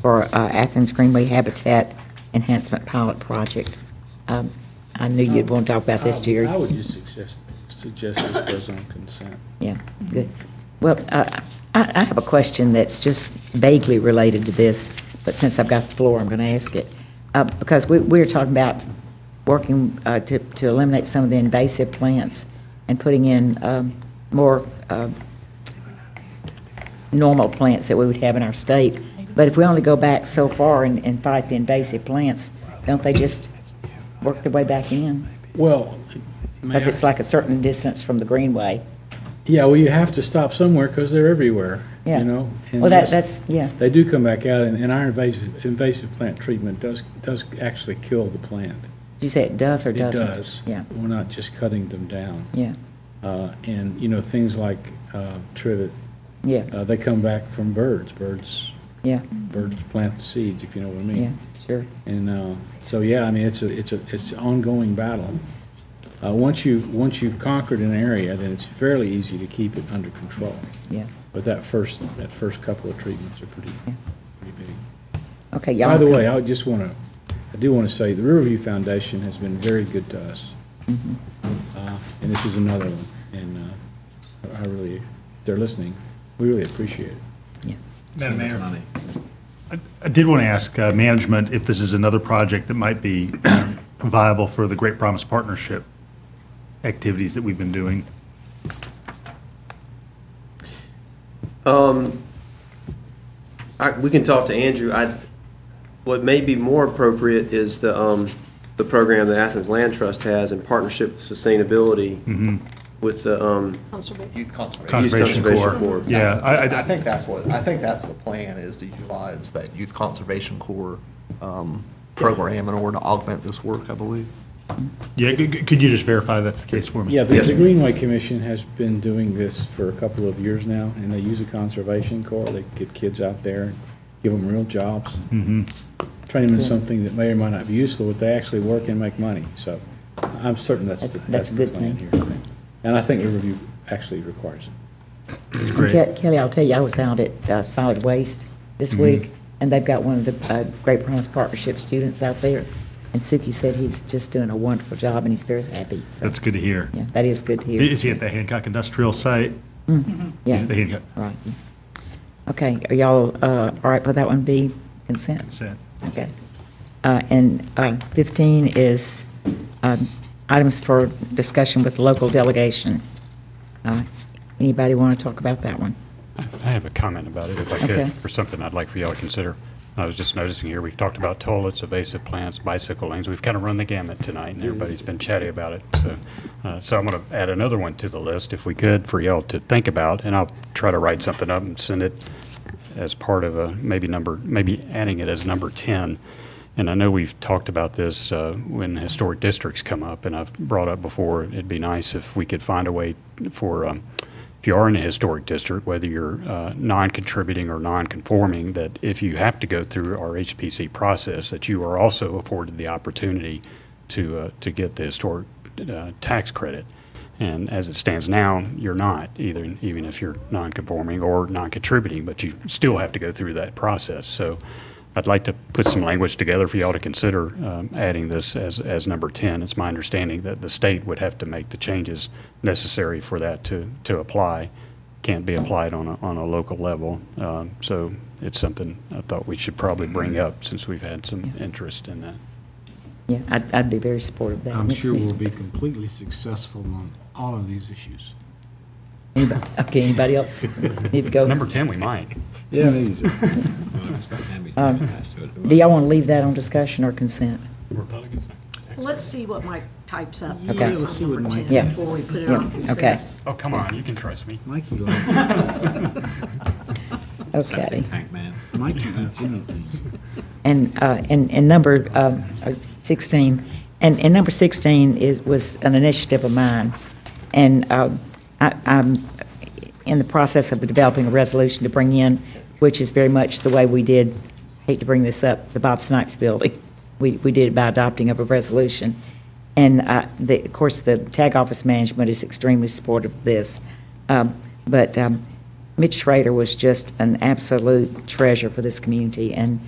for Athens Greenway Habitat Enhancement Pilot Project. I knew you'd want to talk about this, Jerry. I would just suggest this goes on consent. Yeah, good. Well, I have a question that's just vaguely related to this, but since I've got the floor, I'm going to ask it. Because we're talking about working to eliminate some of the invasive plants and putting in more normal plants that we would have in our state. But if we only go back so far and fight the invasive plants, don't they just work their way back in? Well, Because it's like a certain distance from the greenway. yeah, well, you have to stop somewhere because they're everywhere, Yeah. you know? and Well, just- that's, yeah. They do come back out, and our invasive plant treatment does actually kill the plant. Did you say it does or It doesn't? does. Yeah, We're not just cutting them down. yeah, And, you know, things like trivet, yeah, they come back from birds. Birds yeah, plant the seeds, if you know what I mean. yeah, sure. And so, yeah, I mean, it's an ongoing battle. Once you've conquered an area, then it's fairly easy to keep it under control. Yeah. But that first couple of treatments are pretty big. Okay, y'all. By the come- way, I do want to say, the Riverview Foundation has been very good to us. And this is another one, and I really, if they're listening, we really appreciate it. Yeah. Madam Mayor, I did want to ask management if this is another project that might be viable for the Great Promise Partnership activities that we've been doing. We can talk to Andrew. What may be more appropriate is the program that Athens Land Trust has in partnership with sustainability with the Youth Conservation Corps. Yeah, I think that's the plan, is to utilize that Youth Conservation Corps program in order to augment this work, I believe. Yeah, could you just verify that's the case for me? Yeah, the Yes, sir. Greenway Commission has been doing this for a couple of years now, and they use a conservation corps. They get kids out there, give them real jobs, train them in something that may or might not be useful, but they actually work and make money. So I'm certain that's That's a the good plan thing. here. I think. And I think the review actually requires it. It's great. Kelly, I'll tell you, I was out at Solid Waste this week, and they've got one of the Great Promise Partnership students out there. And Suki said he's just doing a wonderful job, and he's very happy. So, That's good to hear. yeah, that is good to hear. Is he at the Hancock Industrial site? Yes, Is it the- right. Okay, are y'all all right with that one, B, consent? Consent. Okay. And 15 is items for discussion with the local delegation. Anybody want to talk about that one? I have a comment about it, if I Okay. could, or something I'd like for y'all to consider. I was just noticing here, we've talked about toilets, evasive plants, bicycle lanes. We've kind of run the gamut tonight, and everybody's been chatty about it. So I'm going to add another one to the list, if we could, for y'all to think about, and I'll try to write something up and send it as part of a maybe adding it as number 10. And I know we've talked about this when historic districts come up, and I've brought up before, it'd be nice if we could find a way for, if you are in a historic district, whether you're non-contributing or non-conforming, that if you have to go through our HPC process, that you are also afforded the opportunity to get the historic tax credit. And as it stands now, you're not, even if you're non-conforming or non-contributing, but you still have to go through that process. So I'd like to put some language together for y'all to consider adding this as number 10. It's my understanding that the state would have to make the changes necessary for that to apply. Can't be applied on a local level. So it's something I thought we should probably bring up since we've had some interest in that. Yeah, I'd be very supportive of that. I'm Ms. sure we'll Smith. be completely successful on all of these issues. Anybody else need to go? Number 10, we might. Yeah, maybe. Do y'all want to leave that on discussion or consent? Republicans. Let's see what Mike types up. Okay. Let's see what Mike Yeah. Before we put it Yeah, on consent. okay. Oh, come on, you can trust me. Mikey likes Okay. Tank man. Mikey eats anything. And number 16, and number 16 was an initiative of mine. And I'm in the process of developing a resolution to bring in, which is very much the way we did, hate to bring this up, the Bob Snipes building. We did it by adopting of a resolution. And of course, the tag office management is extremely supportive of this. But Mitch Schrader was just an absolute treasure for this community. And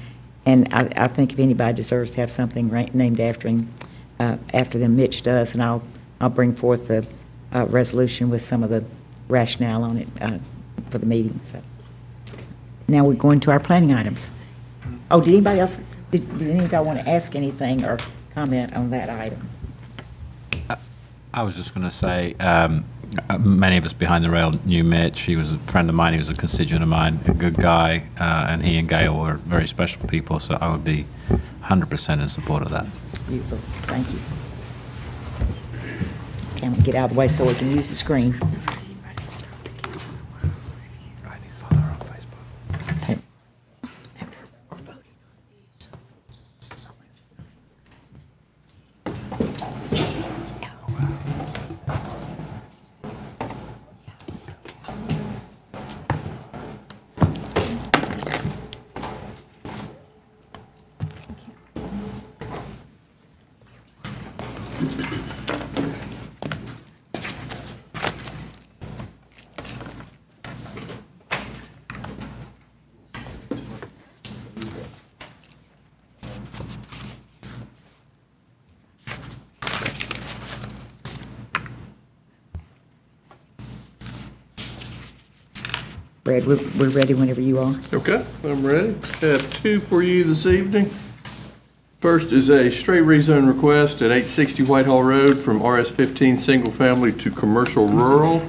I think if anybody deserves to have something named after him, after them, Mitch does. And I'll bring forth the resolution with some of the rationale on it for the meeting. So now we're going to our planning items. Oh, did anybody else, did anybody want to ask anything or comment on that item? I was just going to say, many of us behind the rail knew Mitch. He was a friend of mine. He was a constituent of mine, a good guy, and he and Gail were very special people, so I would be 100% in support of that. Beautiful. Thank you. Can we get out of the way so we can use the screen? Brad, we're ready whenever you are. Okay, I'm ready. I have two for you this evening. First is a straight rezone request at 860 Whitehall Road from RS15 single family to commercial rural.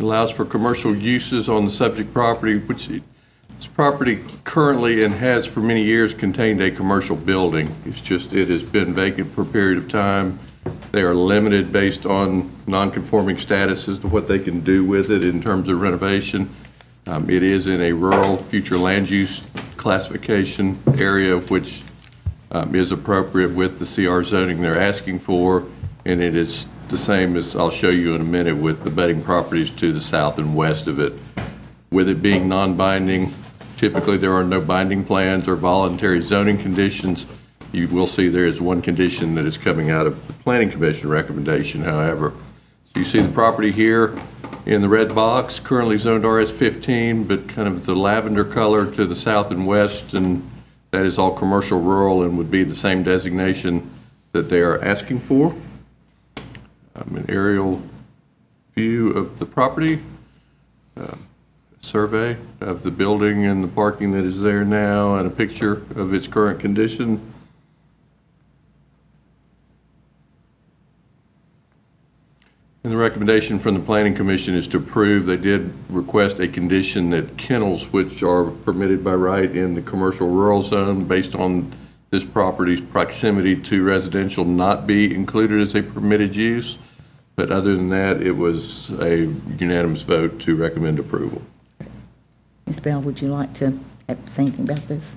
Allows for commercial uses on the subject property, which this property currently and has for many years contained a commercial building. It's just, it has been vacant for a period of time. They are limited based on non-conforming status as to what they can do with it in terms of renovation. It is in a rural future land use classification area, which is appropriate with the CR zoning they're asking for, and it is the same as I'll show you in a minute with the abutting properties to the south and west of it. With it being non-binding, typically there are no binding plans or voluntary zoning conditions. You will see there is one condition that is coming out of the Planning Commission recommendation, however. You see the property here in the red box, currently zoned RS15, but kind of the lavender color to the south and west, and that is all commercial rural and would be the same designation that they are asking for. An aerial view of the property, survey of the building and the parking that is there now, and a picture of its current condition. And the recommendation from the Planning Commission is to approve. They did request a condition that kennels, which are permitted by right in the commercial rural zone based on this property's proximity to residential, not be included as a permitted use. But other than that, it was a unanimous vote to recommend approval. Ms. Bell, would you like to say anything about this?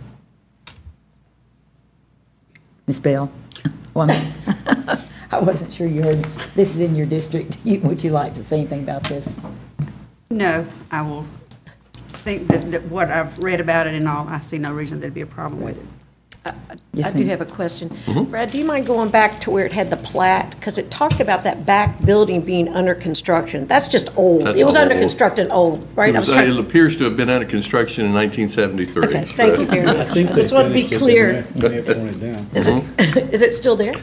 Ms. Bell? I wasn't sure you heard. This is in your district. Would you like to say anything about this? No, I will think that what I've read about it and all, I see no reason there'd be a problem with it. Yes, I do ma'am. have a question. Brad, do you mind going back to where it had the plat? Because it talked about that back building being under construction. That's just old. That's It was under old. construction old, right? It appears to have been under construction in 1973. Okay, thank you very I much. think they Just want to be finished it, clear. then they have torn it down. Is it still there?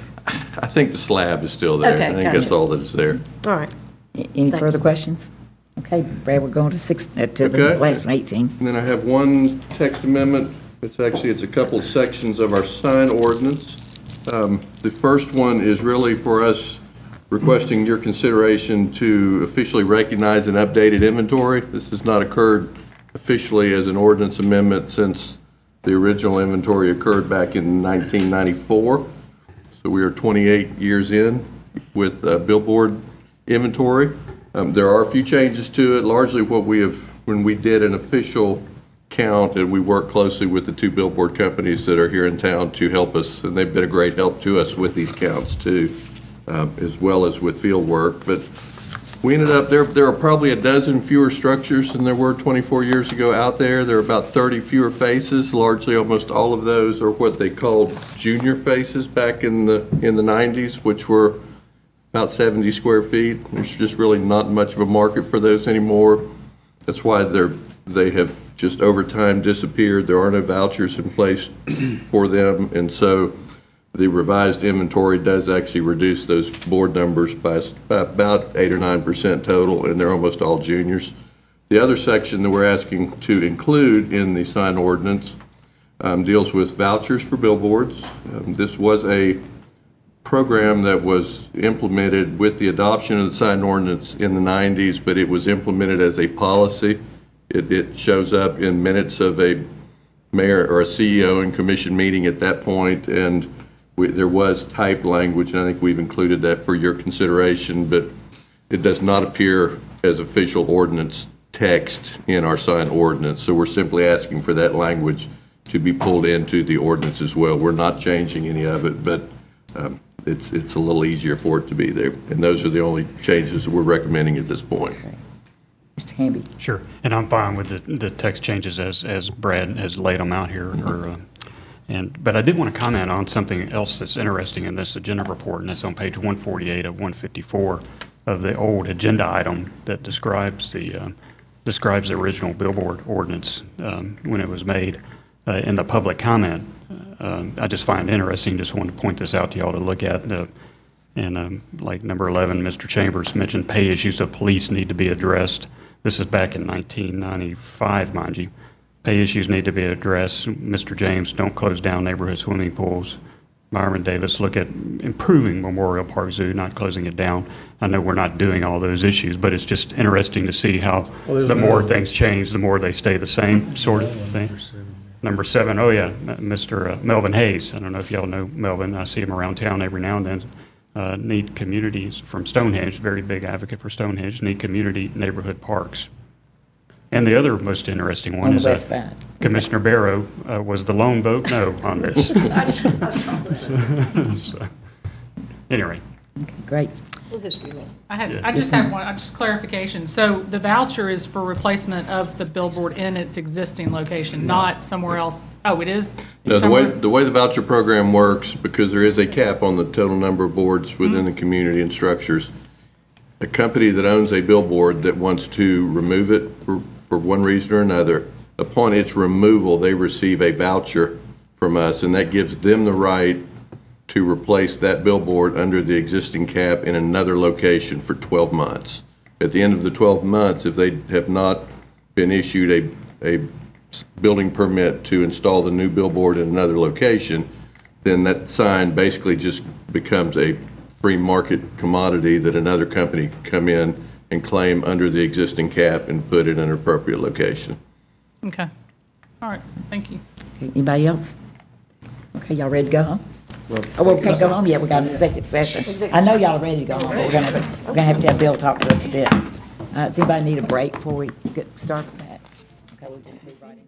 I think the slab is still there. Okay, I think gotcha. that's all that's there. All right. Any Thanks. further questions? Okay, Brad, we're going to the Okay. last one, 18. And then I have one text amendment. It's a couple sections of our sign ordinance. The first one is really for us requesting your consideration to officially recognize an updated inventory. This has not occurred officially as an ordinance amendment since the original inventory occurred back in 1994. So we are 28 years in with billboard inventory. There are a few changes to it. Largely when we did an official count, and we work closely with the two billboard companies that are here in town to help us, and they've been a great help to us with these counts too, as well as with field work. But we ended up, there are probably a dozen fewer structures than there were 24 years ago out there. There are about 30 fewer faces. Largely, almost all of those are what they called junior faces back in the 90s, which were about 70 square feet. There's just really not much of a market for those anymore. That's why they have just over time disappeared. There are no vouchers in place for them, and so the revised inventory does actually reduce those board numbers by about 8 or 9% total, and they're almost all juniors. The other section that we're asking to include in the sign ordinance deals with vouchers for billboards. This was a program that was implemented with the adoption of the sign ordinance in the 90s, but it was implemented as a policy. It shows up in minutes of a mayor or a CEO and commission meeting at that point, and there was typed language, and I think we've included that for your consideration, but it does not appear as official ordinance text in our sign ordinance. So we're simply asking for that language to be pulled into the ordinance as well. We're not changing any of it, but it's a little easier for it to be there. And those are the only changes we're recommending at this point. Mr. Hamby? Sure, and I'm fine with the text changes as Brad has laid them out here. But I did want to comment on something else that's interesting in this agenda report, and it's on page 148 of 154 of the old agenda item that describes the original billboard ordinance when it was made in the public comment. I just find it interesting. Just wanted to point this out to y'all to look at. And like number 11, Mr. Chambers mentioned pay issues of police need to be addressed. This is back in 1995, mind you. Pay issues need to be addressed. Mr. James, don't close down neighborhood swimming pools. Myron Davis, look at improving Memorial Park Zoo, not closing it down. I know we're not doing all those issues, but it's just interesting to see how the more things change, the more they stay the same sort of thing. Number 7, oh yeah, Mr. Melvin Hayes. I don't know if y'all know Melvin. I see him around town every now and then. Need communities from Stonehenge, very big advocate for Stonehenge, need community neighborhood parks. And the other most interesting one is that Commissioner Barrow was the lone vote no on this. So, anyway. Great. I just had one, just clarification. So the voucher is for replacement of the billboard in its existing location, not somewhere else? Oh, it is? No, the way the voucher program works, because there is a cap on the total number of boards within the community and structures, a company that owns a billboard that wants to remove it for one reason or another, upon its removal, they receive a voucher from us, and that gives them the right to replace that billboard under the existing cap in another location for 12 months. At the end of the 12 months, if they have not been issued a building permit to install the new billboard in another location, then that sign basically just becomes a free market commodity that another company can come in and claim under the existing cap and put it in an appropriate location. Okay. All right, thank you. Okay, anybody else? Okay, y'all ready to go home? Oh, we can't go home yet, we got an executive session. I know y'all are ready to go home, but we're gonna have to have Bill talk to us a bit. Does anybody need a break before we get started with that? Okay, we'll just move right in.